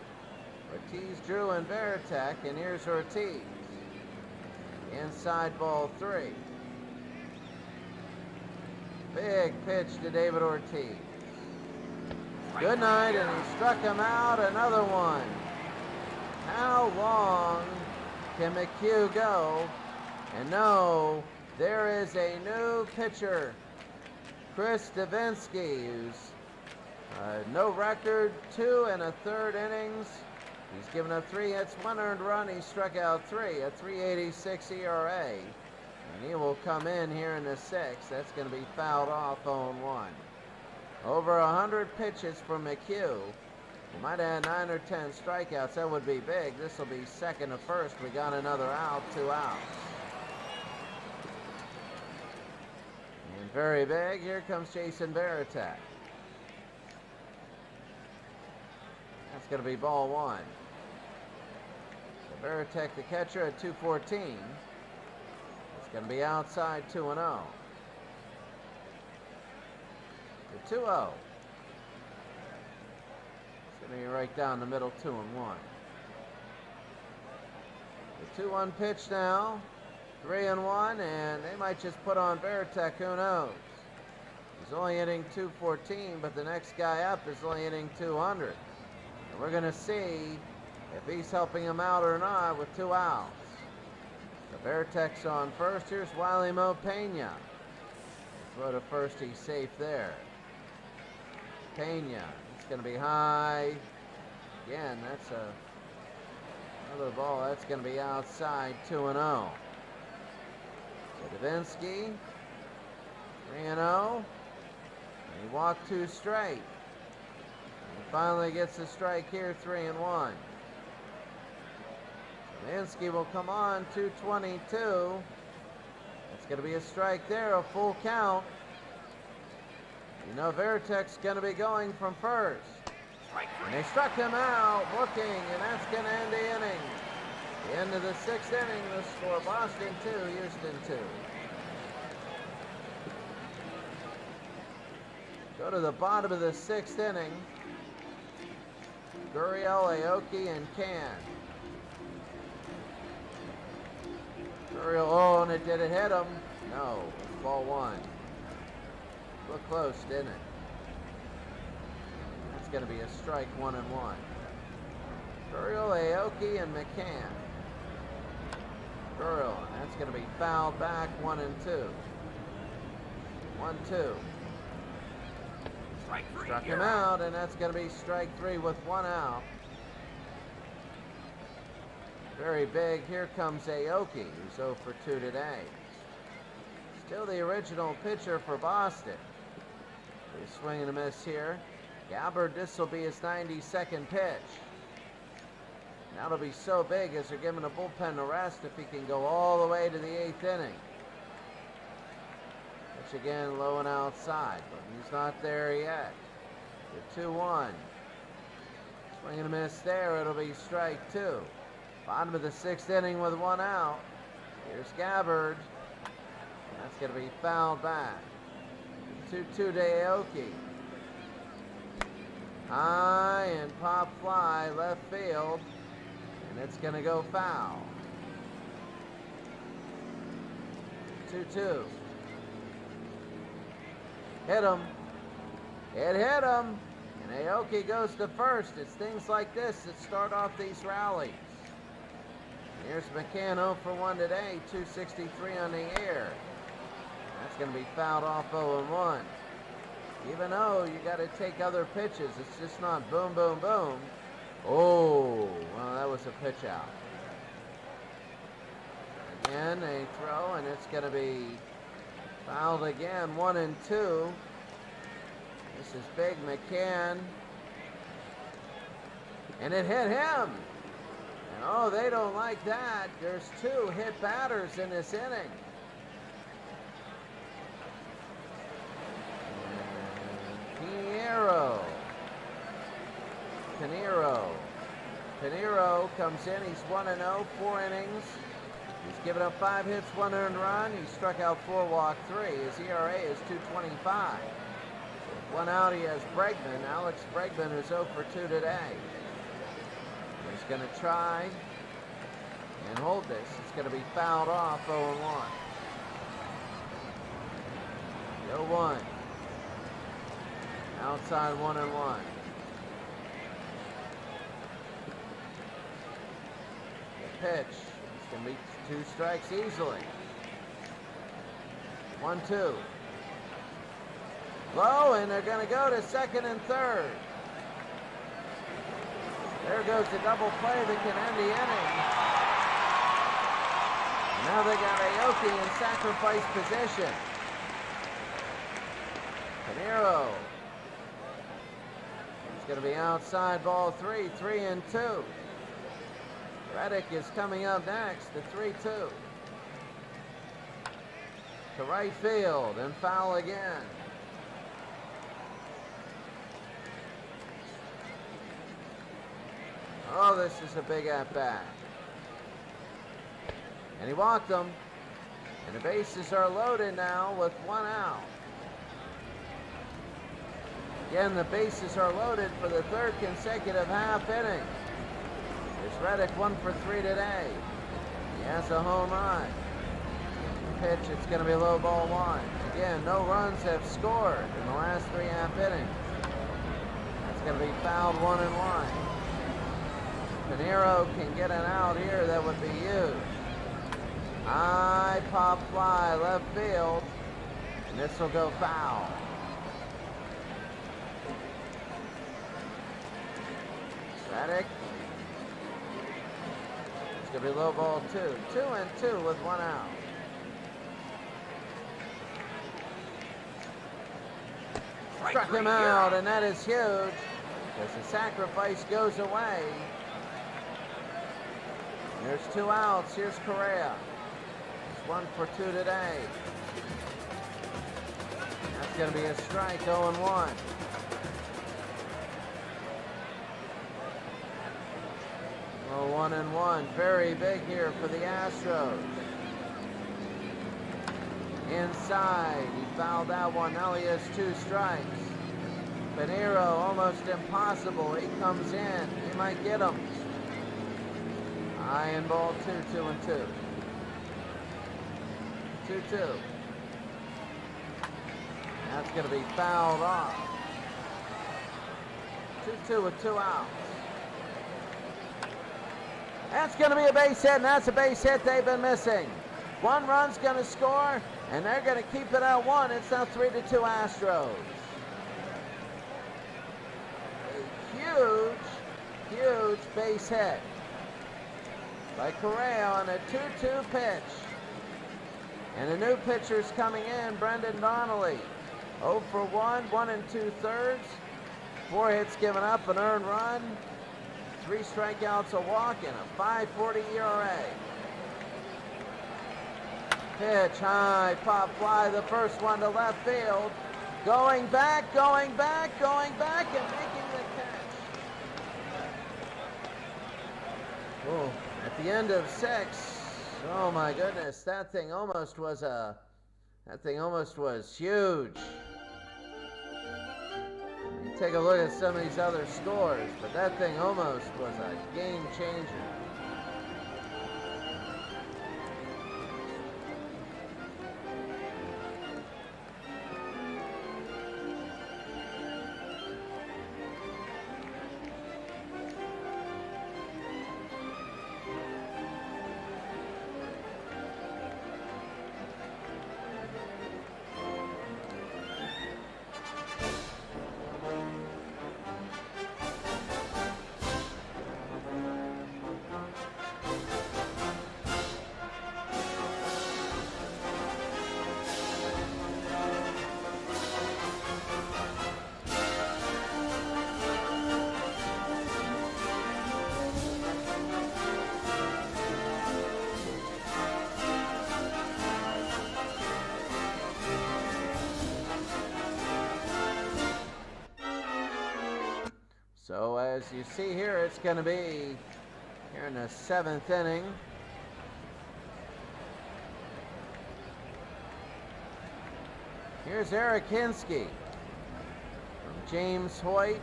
Ortiz, Drew, and Veritek, and here's Ortiz. Inside, ball 3. Big pitch to David Ortiz. Good night, and he struck him out. Another one. How long can McHugh go? And no, there is a new pitcher, Chris Davinsky, who's no record, 2 1/3 innings. He's given up 3 hits, 1 earned run. He struck out 3, a 3.86 ERA. And he will come in here in the 6th. That's going to be fouled off, 0-1. Over 100 pitches from McHugh. We might have had 9 or 10 strikeouts. That would be big. This will be 2nd to 1st. We got another out, 2 outs. And very big. Here comes Jason Veritek. That's going to be ball 1. So Veritek, the catcher, at 214. It's going to be outside, 2-0. The 2-0. It's going to be right down the middle, 2-1. The 2-1 pitch now. 3-1, and they might just put on Veritek, who knows? He's only hitting 214, but the next guy up is only hitting 200. And we're going to see if he's helping him out or not with 2 outs. The Veritek's on first. Here's Wiley Mo Pena. Throw to first, he's safe there. Pena, it's going to be high. Again, that's another ball. That's going to be outside, 2-0. So Davinsky, 3-0. And he walked 2 straight. He finally gets a strike here, 3-1. Davinsky will come on, 222. It's going to be a strike there, a full count. You know Veritek's going to be going from first. And they struck him out looking, and that's going to end the inning. The end of the 6th inning, the score Boston 2, Houston 2. Go to the bottom of the 6th inning. Gurriel, Aoki, and Can. Gurriel, oh, and did it hit him? No, it's ball 1. Look close, didn't it? That's going to be a strike, 1-1. Gurriel, Aoki, and McCann. Gurriel, and that's going to be fouled back, 1-2. 1-2. Struck him out, and that's going to be strike 3 with 1 out. Very big. Here comes Aoki, who's 0 for 2 today. Still the original pitcher for Boston. He's swinging a miss here. Gabbard, this will be his 92nd pitch. That'll be so big as they're giving the bullpen a rest if he can go all the way to the 8th inning. Pitch again, low and outside, but he's not there yet. The 2-1. Swinging a miss there, it'll be strike 2. Bottom of the 6th inning with 1 out. Here's Gabbard. That's going to be fouled back. 2-2 to Aoki. High and pop fly left field. And it's going to go foul. 2-2. Hit him. It hit him. And Aoki goes to first. It's things like this that start off these rallies. Here's McCann 0 for 1 today, 263 on the air. That's going to be fouled off 0-1. Even though you got to take other pitches, it's just not boom, boom, boom. Oh, well, that was a pitch out. Again, a throw, and it's going to be fouled again, 1-2. This is big, McCann. And it hit him. And oh, they don't like that. There's 2 hit batters in this inning. Pinheiro comes in. He's 1-0, 4 innings. He's given up 5 hits, 1 earned run. He struck out 4, walked 3. His ERA is 2.25. With 1 out, he has Bregman. Alex Bregman is 0 for 2 today. He's going to try and hold this. It's going to be fouled off, 0-1. 0-1. Outside 1-1. The pitch. It's going to be 2 strikes easily. 1-2. Low, and they're going to go to second and third. There goes the double play that can end the inning. And now they got Aoki in sacrifice position. Pinheiro. It's going to be outside ball 3, 3-2. Reddick is coming up next, the 3-2. To right field and foul again. Oh, this is a big at-bat. And he walked them. And the bases are loaded now with 1 out. Again, the bases are loaded for the 3rd consecutive half inning. Here's Reddick 1 for 3 today. He has a home run. Pitch, it's going to be low ball one. Again, no runs have scored in the last 3.5 innings. That's going to be fouled 1-1. Pinheiro can get an out here, that would be huge. High pop fly left field, and this will go foul. Reddick. It's going to be low ball 2. 2-2 with 1 out. Struck him out, and that is huge because the sacrifice goes away. There's 2 outs. Here's Correa. He's 1 for 2 today. That's going to be a strike, 0-1. Oh, 1-1. Very big here for the Astros. Inside. He fouled that one. Now he has 2 strikes. Pinheiro, almost impossible. He comes in. He might get him. High and ball 2, 2-2. 2-2. That's going to be fouled off. 2-2 with 2 outs. That's going to be a base hit, and that's a base hit they've been missing. 1 run's going to score, and they're going to keep it at 1. It's now 3-2 Astros. A huge base hit by Correa on a 2-2 pitch. And the new pitcher's coming in, Brendan Donnelly. 0 for 1, 1 2/3. 4 hits given up, an earned run. 3 strikeouts, a walk, and a 5.40 ERA. Pitch, high, pop fly, the first one to left field. Going back, and making the catch. Oh, at the end of 6, oh my goodness, that thing almost was huge. Take a look at some of these other scores, but that thing almost was a game changer. So as you see here, it's going to be here in the 7th inning. Here's Eric Hinsky from James Hoyt.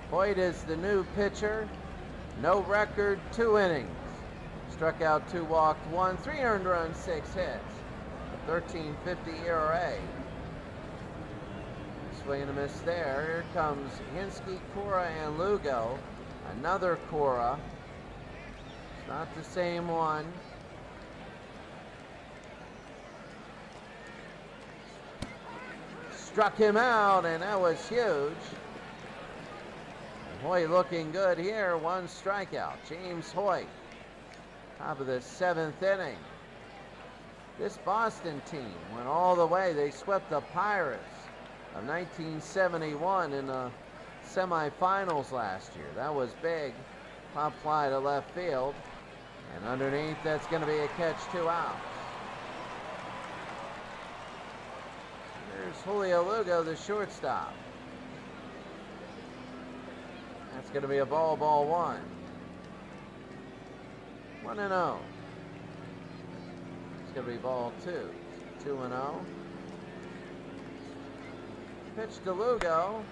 Hoyt is the new pitcher. No record, 2 innings. Struck out 2, walked 1, 3 earned runs, 6 hits. A 13.50 ERA. Swing and a miss there. Here comes Hinsky, Cora, and Lugo. Another Cora. It's not the same one. Struck him out, and that was huge. Hoyt looking good here. 1 strikeout. James Hoyt. Top of the 7th inning. This Boston team went all the way. They swept the Pirates of 1971 in the semifinals last year. That was big. Pop fly to left field. And underneath, that's going to be a catch, 2 outs. Here's Julio Lugo, the shortstop. That's going to be a ball 1. 1-0. It's going to be ball 2. 2-0. Pitch to Lugo.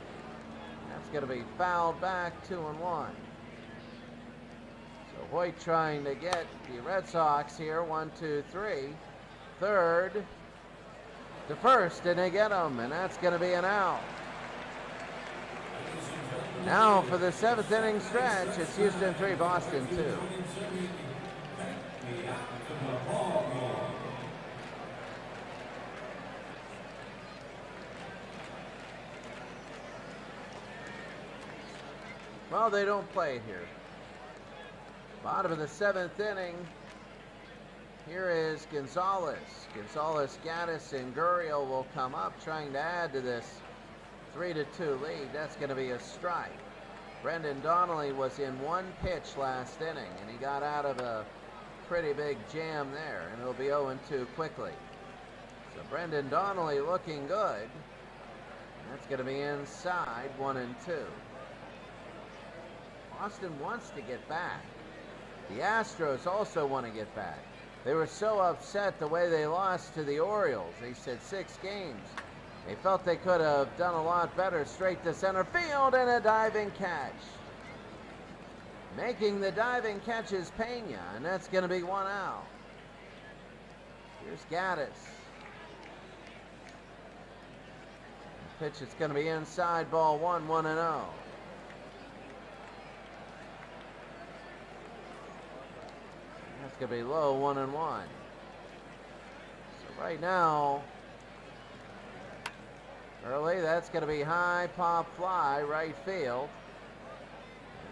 That's going to be fouled back, 2-1. So Hoyt trying to get the Red Sox here. 1, 2, 3. Third to first, and they get him, and that's going to be an out. Now for the 7th inning stretch, it's Houston 3, Boston 2. Well, they don't play here. Bottom of the 7th inning. Here is Gonzalez. Gonzalez, Gaddis, and Gurriel will come up, trying to add to this 3-2 lead. That's going to be a strike. Brendan Donnelly was in one pitch last inning, and he got out of a pretty big jam there, and it'll be 0-2 quickly. So Brendan Donnelly looking good. That's going to be inside, 1-2. Boston wants to get back. The Astros also want to get back. They were so upset the way they lost to the Orioles. They said 6 games. They felt they could have done a lot better. Straight to center field and a diving catch. Making the diving catch is Pena, and that's going to be 1 out. Here's Gaddis. The pitch is going to be inside, ball 1, 1-0. That's going to be low, 1-1. So right now, early, that's going to be high pop fly, right field.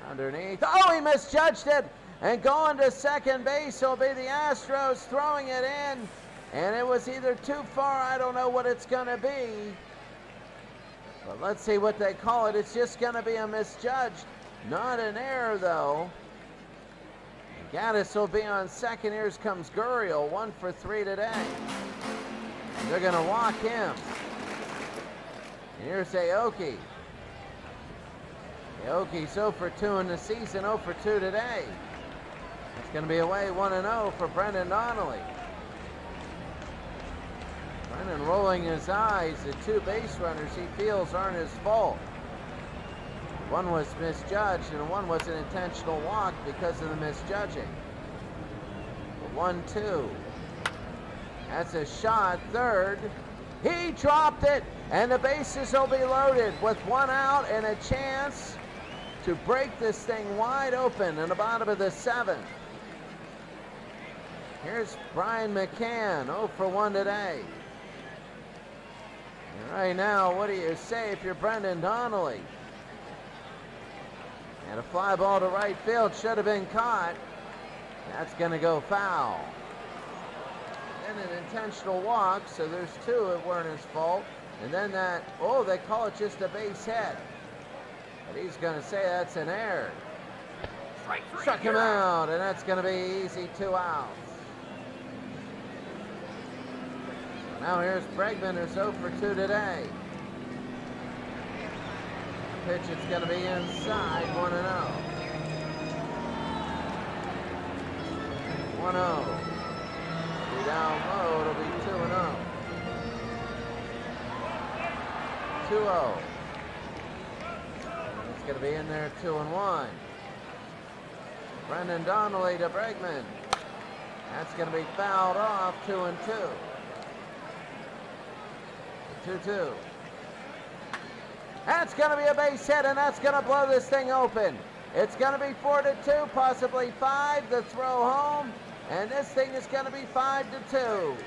Underneath. Oh, he misjudged it. And going to second base will be the Astros throwing it in. And it was either too far, I don't know what it's going to be. But let's see what they call it. It's just going to be a misjudged. Not an error, though. Gaddis will be on second. Here comes Gurriel, 1 for 3 today. And they're going to walk him. And here's Aoki. Aoki's 0 for 2 in the season, 0 for 2 today. It's going to be away 1-0 for Brendan Donnelly. Brendan rolling his eyes at 2 base runners he feels aren't his fault. One was misjudged and one was an intentional walk because of the misjudging. 1-2. That's a shot. Third. He dropped it, and the bases will be loaded with 1 out and a chance to break this thing wide open in the bottom of the 7th. Here's Brian McCann, 0 for 1 today. And right now, what do you say if you're Brendan Donnelly? And a fly ball to right field should have been caught. That's going to go foul. And an intentional walk, so there's 2 that weren't his fault. And then that, oh, they call it just a base hit. But he's going to say that's an error. Struck him out, and that's going to be easy 2 outs. So now here's Bregman, who's 0 for 2 today. Pitch, it's going to be inside, 1-0. 1-0. It'll be down low, it'll be 2-0. 2-0. It's going to be in there, 2-1. Brendan Donnelly to Bregman. That's going to be fouled off, 2-2. 2-2. That's going to be a base hit, and that's going to blow this thing open. It's going to be 4-2, possibly 5. The throw home, and this thing is going to be 5-2.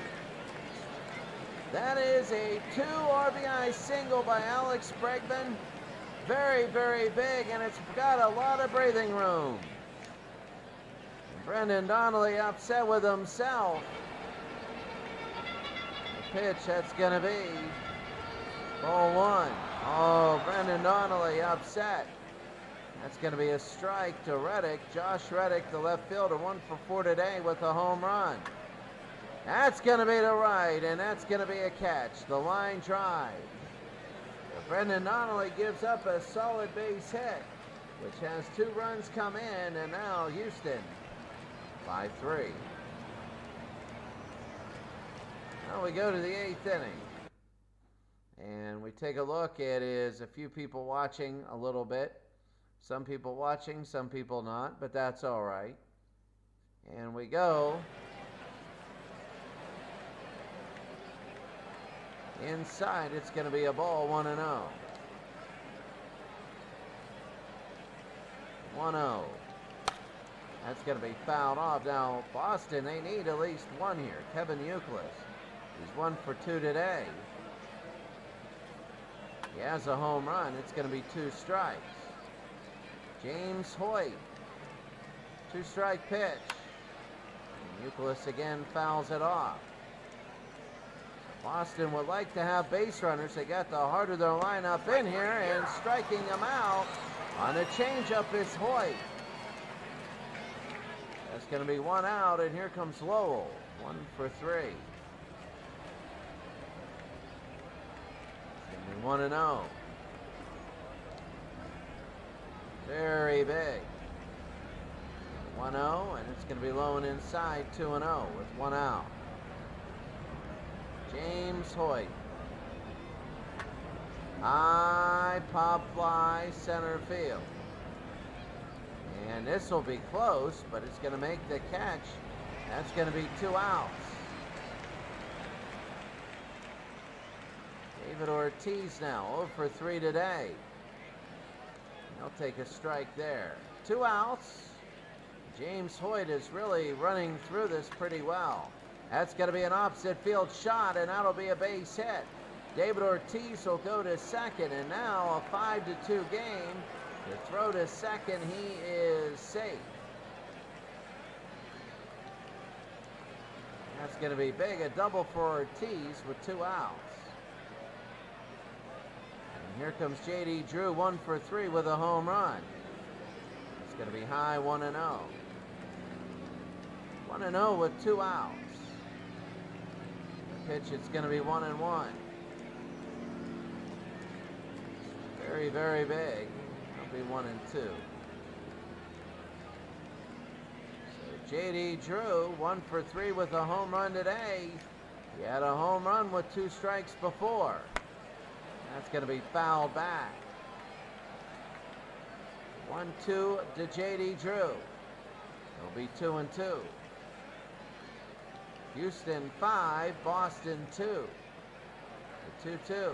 That is a 2 RBI single by Alex Bregman. Very, very big, and it's got a lot of breathing room. And Brendan Donnelly upset with himself. The pitch, that's going to be ball 1. Oh, Brendan Donnelly upset. That's going to be a strike to Reddick. Josh Reddick, the left fielder, 1 for 4 today with a home run. That's going to be to right, and that's going to be a catch. The line drive. Brendan Donnelly gives up a solid base hit, which has 2 runs come in, and now Houston 5-3. Now we go to the 8th inning. And we take a look. It is a few people watching a little bit. Some people watching, some people not, but that's all right. And we go. Inside, it's going to be a ball, 1-0. 1-0. That's going to be fouled off. Now, Boston, they need at least one here. Kevin Euclid. He's 1 for 2 today. He has a home run. It's going to be 2 strikes. James Hoyt. 2-strike pitch. And Euclid again fouls it off. Boston would like to have base runners. They got the heart of their lineup in here, and striking them out on a changeup is Hoyt. That's going to be 1 out, and here comes Lowell. 1 for 3. It's going to be 1-0. Very big. 1-0, and it's going to be low and inside, 2-0 with 1 out. James Hoyt. High pop fly, center field. And this will be close, but it's going to make the catch. That's going to be 2 outs. David Ortiz now, 0 for 3 today. He'll take a strike there. 2 outs. James Hoyt is really running through this pretty well. That's going to be an opposite field shot, and that'll be a base hit. David Ortiz will go to second, and now a 5-2 game. To throw to second, he is safe. That's going to be big, a double for Ortiz with 2 outs. And here comes J.D. Drew, 1 for 3 with a home run. It's going to be high, 1-0. 1-0 with 2 outs. Pitch, it's going to be 1-1. Very, very big. It'll be 1-2. So J.D. Drew, 1 for 3 with a home run today. He had a home run with 2 strikes before. That's going to be fouled back. 1-2 to J.D. Drew. It'll be 2-2. Houston 5, Boston 2. The 2-2.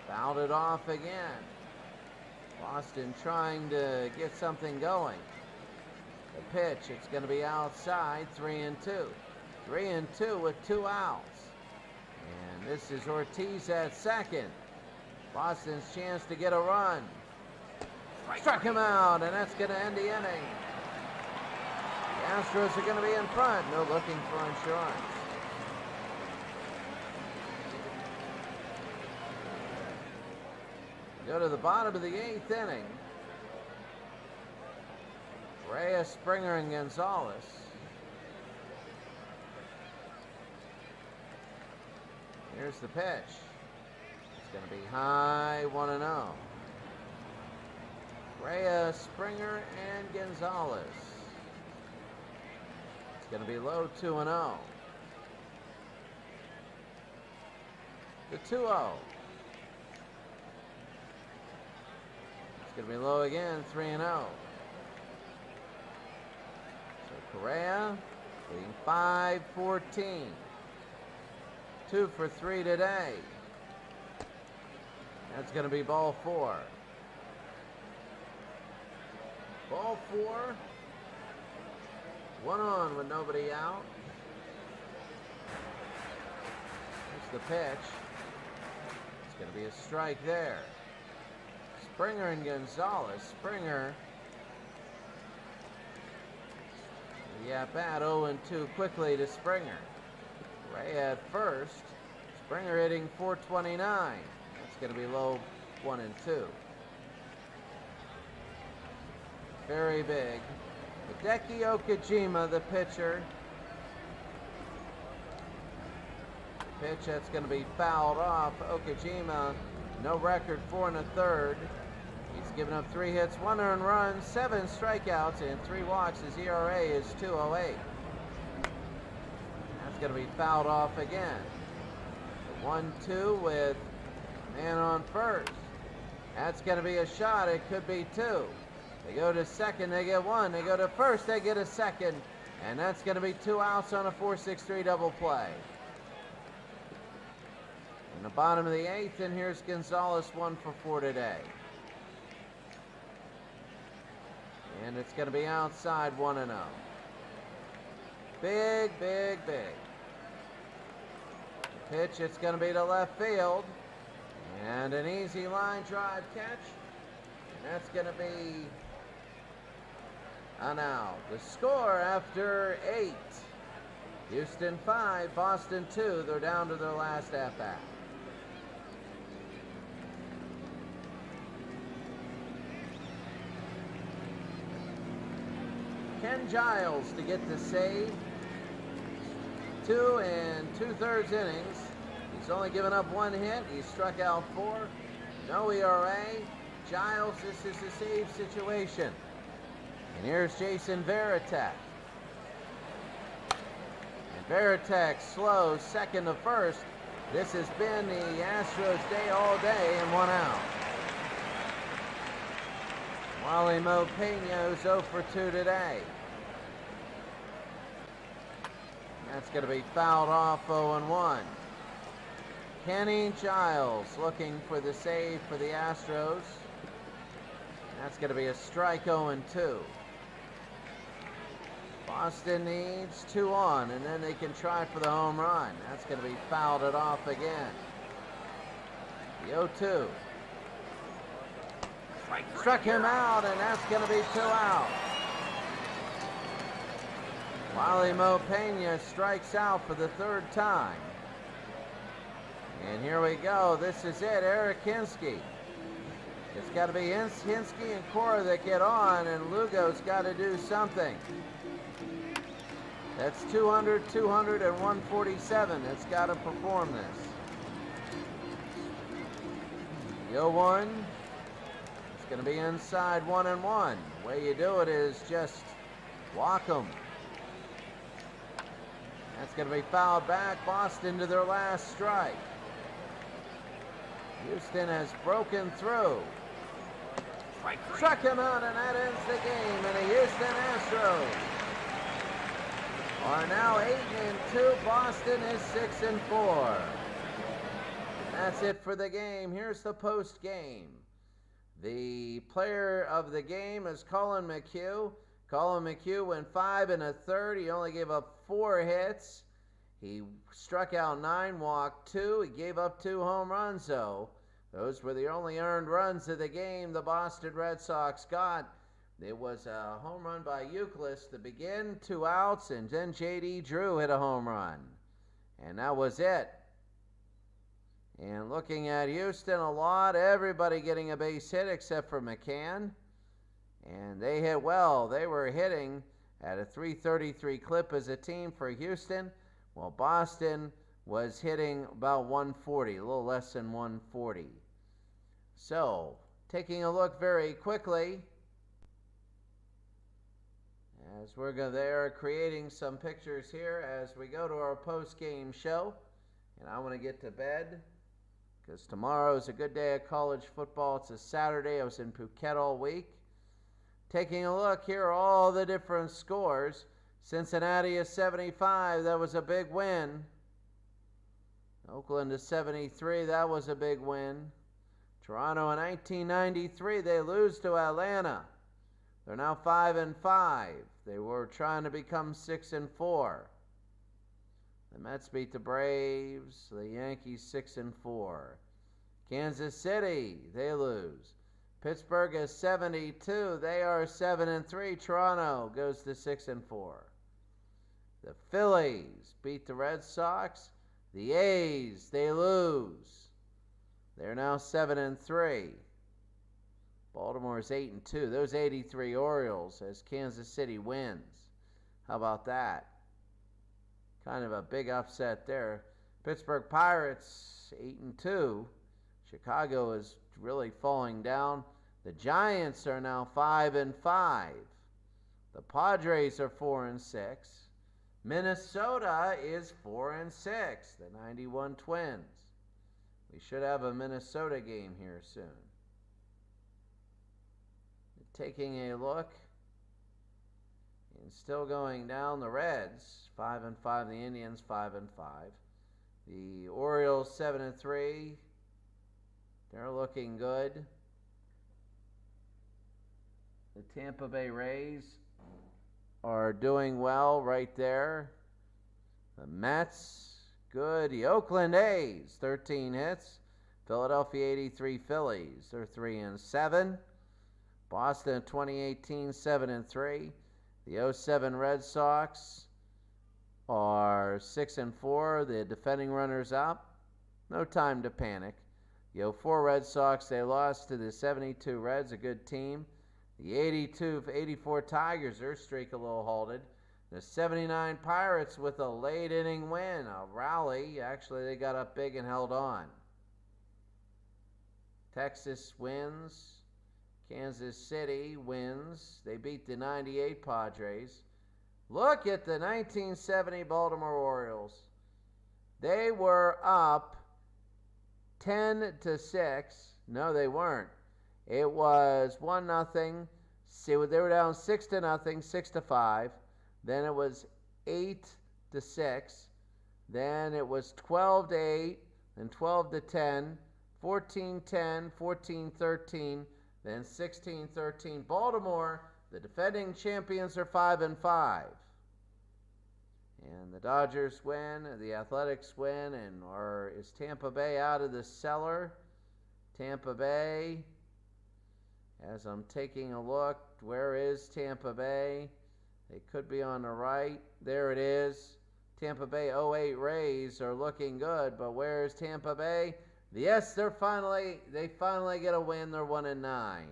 Fouled it off again. Boston trying to get something going. The pitch, it's going to be outside, 3-2. 3-2 with 2 outs. And this is Ortiz at second. Boston's chance to get a run. Struck him out, and that's going to end the inning. The Astros are going to be in front. No looking for insurance. Go to the bottom of the 8th inning. Reyes, Springer, and Gonzalez. Here's the pitch. It's going to be high, 1-0. Reyes, Springer, and Gonzalez. It's going to be low, 2-0. The 2-0. It's going to be low again, 3-0. So Correa leading 5-14. 2 for 3 today. That's going to be ball 4. Ball 4. 1 on with nobody out. Here's the pitch. It's going to be a strike there. Springer and Gonzalez. Springer. The at-bat 0-2 quickly to Springer. Ray at first. Springer hitting .429. That's going to be low, 1-2. Very big. Hideki Okajima, the pitcher. The pitch that's going to be fouled off. Okajima, no record, 4 1/3. He's given up 3 hits, 1 earned run, 7 strikeouts, and 3 walks. His ERA is 2.08. That's going to be fouled off again. 1-2 with man on first. That's going to be a shot. It could be 2. They go to second, they get 1. They go to first, they get a second. And that's going to be 2 outs on a 4-6-3 double play. In the bottom of the 8th, and here's Gonzalez 1 for 4 today. And it's going to be outside 1-0. Big, big, big. Pitch, it's going to be to left field. And an easy line drive catch. And that's going to be an out. The score after 8. Houston 5, Boston 2. They're down to their last at-bat. Ken Giles to get the save. 2 2/3 innings. He's only given up 1 hit. He's struck out 4. No ERA. Giles, this is a save situation. And here's Jason Varitek. And Varitek slows second to first. This has been the Astros day all day and 1 out. Wally Mo Peña's 0 for 2 today. That's going to be fouled off 0-1. Kenny Giles looking for the save for the Astros. That's going to be a strike 0-2. Boston needs 2 on, and then they can try for the home run. That's going to be fouled it off again. The 0-2. Struck him out, and that's going to be 2 out. Wally Mo Peña strikes out for the 3rd time. And here we go. This is it. Eric Hinske. It's got to be Hinske and Cora that get on, and Lugo's got to do something. That's 200, 200, and 147. It's got to perform this. The 0-1. It's going to be inside 1-1. The way you do it is just walk them. That's going to be fouled back. Boston to their last strike. Houston has broken through. Struck him out, and that ends the game. And the Houston Astros are now 8-2. Boston is 6-4. That's it for the game. Here's the post game. The player of the game is Colin McHugh. Colin McHugh went 5 1/3. He only gave up 4 hits. He struck out 9, walked 2. He gave up 2 home runs, though. Those were the only earned runs of the game the Boston Red Sox got. It was a home run by Euclid to begin, 2 outs, and then J.D. Drew hit a home run. And that was it. And looking at Houston a lot, everybody getting a base hit except for McCann. And they hit well. They were hitting at a .333 clip as a team for Houston, while Boston was hitting about 140, a little less than 140. So, taking a look very quickly, as they're creating some pictures here as we go to our post-game show. And I want to get to bed because tomorrow is a good day of college football. It's a Saturday. I was in Phuket all week. Taking a look, here are all the different scores. Cincinnati is 75. That was a big win. Oakland is 73. That was a big win. Toronto in 1993. They lose to Atlanta. They're now 5-5. They were trying to become 6-4. The Mets beat the Braves. The Yankees 6-4. Kansas City, they lose. Pittsburgh is 72. They are 7-3. Toronto goes to 6-4. The Phillies beat the Red Sox. The A's, they lose. They're now 7-3. Baltimore is 8-2. Those 83 Orioles as Kansas City wins. How about that? Kind of a big upset there. Pittsburgh Pirates 8-2. Chicago is really falling down. The Giants are now 5-5. The Padres are 4-6. Minnesota is 4-6. The 91 Twins. We should have a Minnesota game here soon. Taking a look And still going down, the Reds 5-5, the Indians 5-5, the Orioles 7-3. They're looking good. The Tampa Bay Rays are doing well right there. The Mets, good. The Oakland A's, 13 hits. Philadelphia 83 Phillies, they're 3-7. Boston 2018, 7-3. The 07 Red Sox are 6-4. The defending runners up. No time to panic. The 04 Red Sox, they lost to the 72 Reds, a good team. The 84 Tigers, their streak a little halted. The 79 Pirates with a late inning win, a rally. Actually, they got up big and held on. Texas wins. Kansas City wins. They beat the 98 Padres. Look at the 1970 Baltimore Orioles. They were up 10-6. No, they weren't. It was 1-0. See, they were down 6-0, 6-5. Then it was 8-6. Then it was 12-8. Then 12-10. 14-10. 14-13. Then 16-13. Baltimore, the defending champions, are 5-5. And the Dodgers win, the Athletics win, and is Tampa Bay out of the cellar? Tampa Bay, as I'm taking a look, where is Tampa Bay? They could be on the right. There it is. Tampa Bay 08 Rays are looking good, but where is Tampa Bay? Yes, they finally get a win. They're 1-9.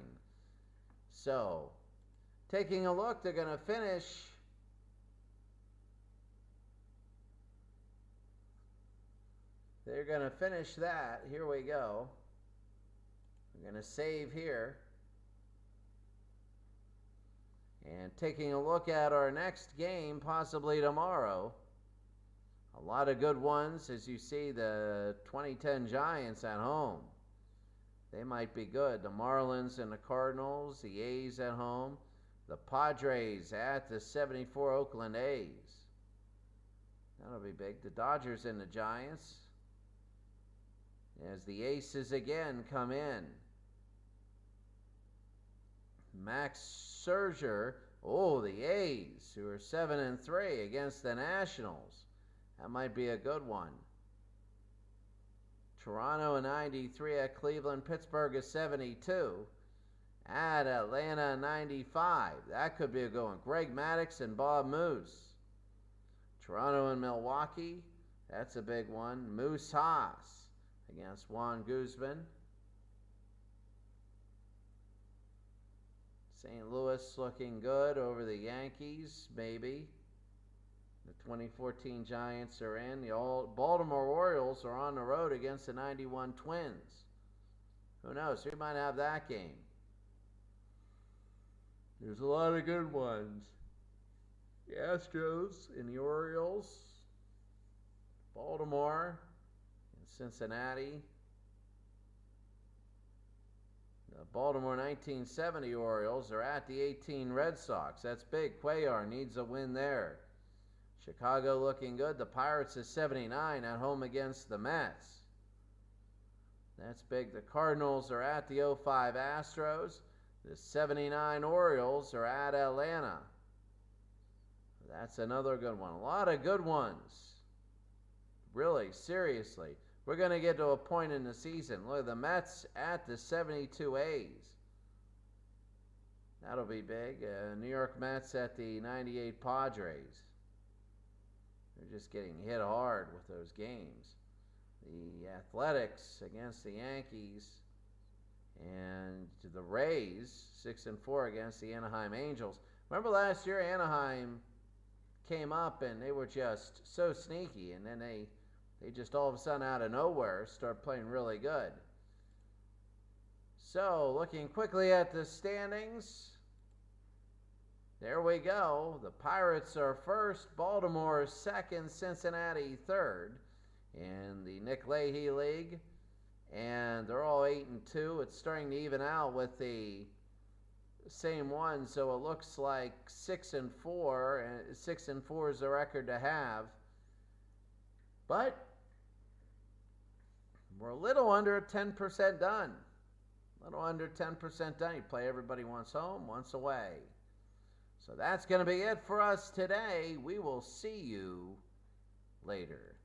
So, taking a look, they're going to finish. They're going to finish that. Here we go. We're going to save here. And taking a look at our next game, possibly tomorrow. A lot of good ones, as you see, the 2010 Giants at home. They might be good. The Marlins and the Cardinals, the A's at home. The Padres at the 74 Oakland A's. That'll be big. The Dodgers and the Giants. As the Aces again come in. Max Scherzer, the A's, who are 7-3 against the Nationals. That might be a good one. Toronto 93 at Cleveland. Pittsburgh is 72 at Atlanta 95. That could be a good one. Greg Maddux and Bob Moose. Toronto and Milwaukee. That's a big one. Moose Haas against Juan Guzman. St. Louis looking good over the Yankees, maybe. The 2014 Giants are in. The Baltimore Orioles are on the road against the 91 Twins. Who knows? We might have that game. There's a lot of good ones. The Astros and the Orioles. Baltimore and Cincinnati. The Baltimore 1970 Orioles are at the 18 Red Sox. That's big. Cuellar needs a win there. Chicago looking good. The Pirates is 79 at home against the Mets. That's big. The Cardinals are at the 05 Astros. The 79 Orioles are at Atlanta. That's another good one. A lot of good ones. Really, seriously. We're going to get to a point in the season. Look at the Mets at the 72 A's. That'll be big. New York Mets at the 98 Padres. They're just getting hit hard with those games. The Athletics against the Yankees. And the Rays, 6-4 against the Anaheim Angels. Remember last year, Anaheim came up and they were just so sneaky. And then they just all of a sudden out of nowhere start playing really good. So, looking quickly at the standings. There we go. The Pirates are first, Baltimore second, Cincinnati third in the Nick Leahy League. And they're all 8-2. It's starting to even out with the same one, so it looks like 6-4, and 6-4 is the record to have. But we're a little under 10% done. A little under 10% done. You play everybody once home, once away. So that's going to be it for us today. We will see you later.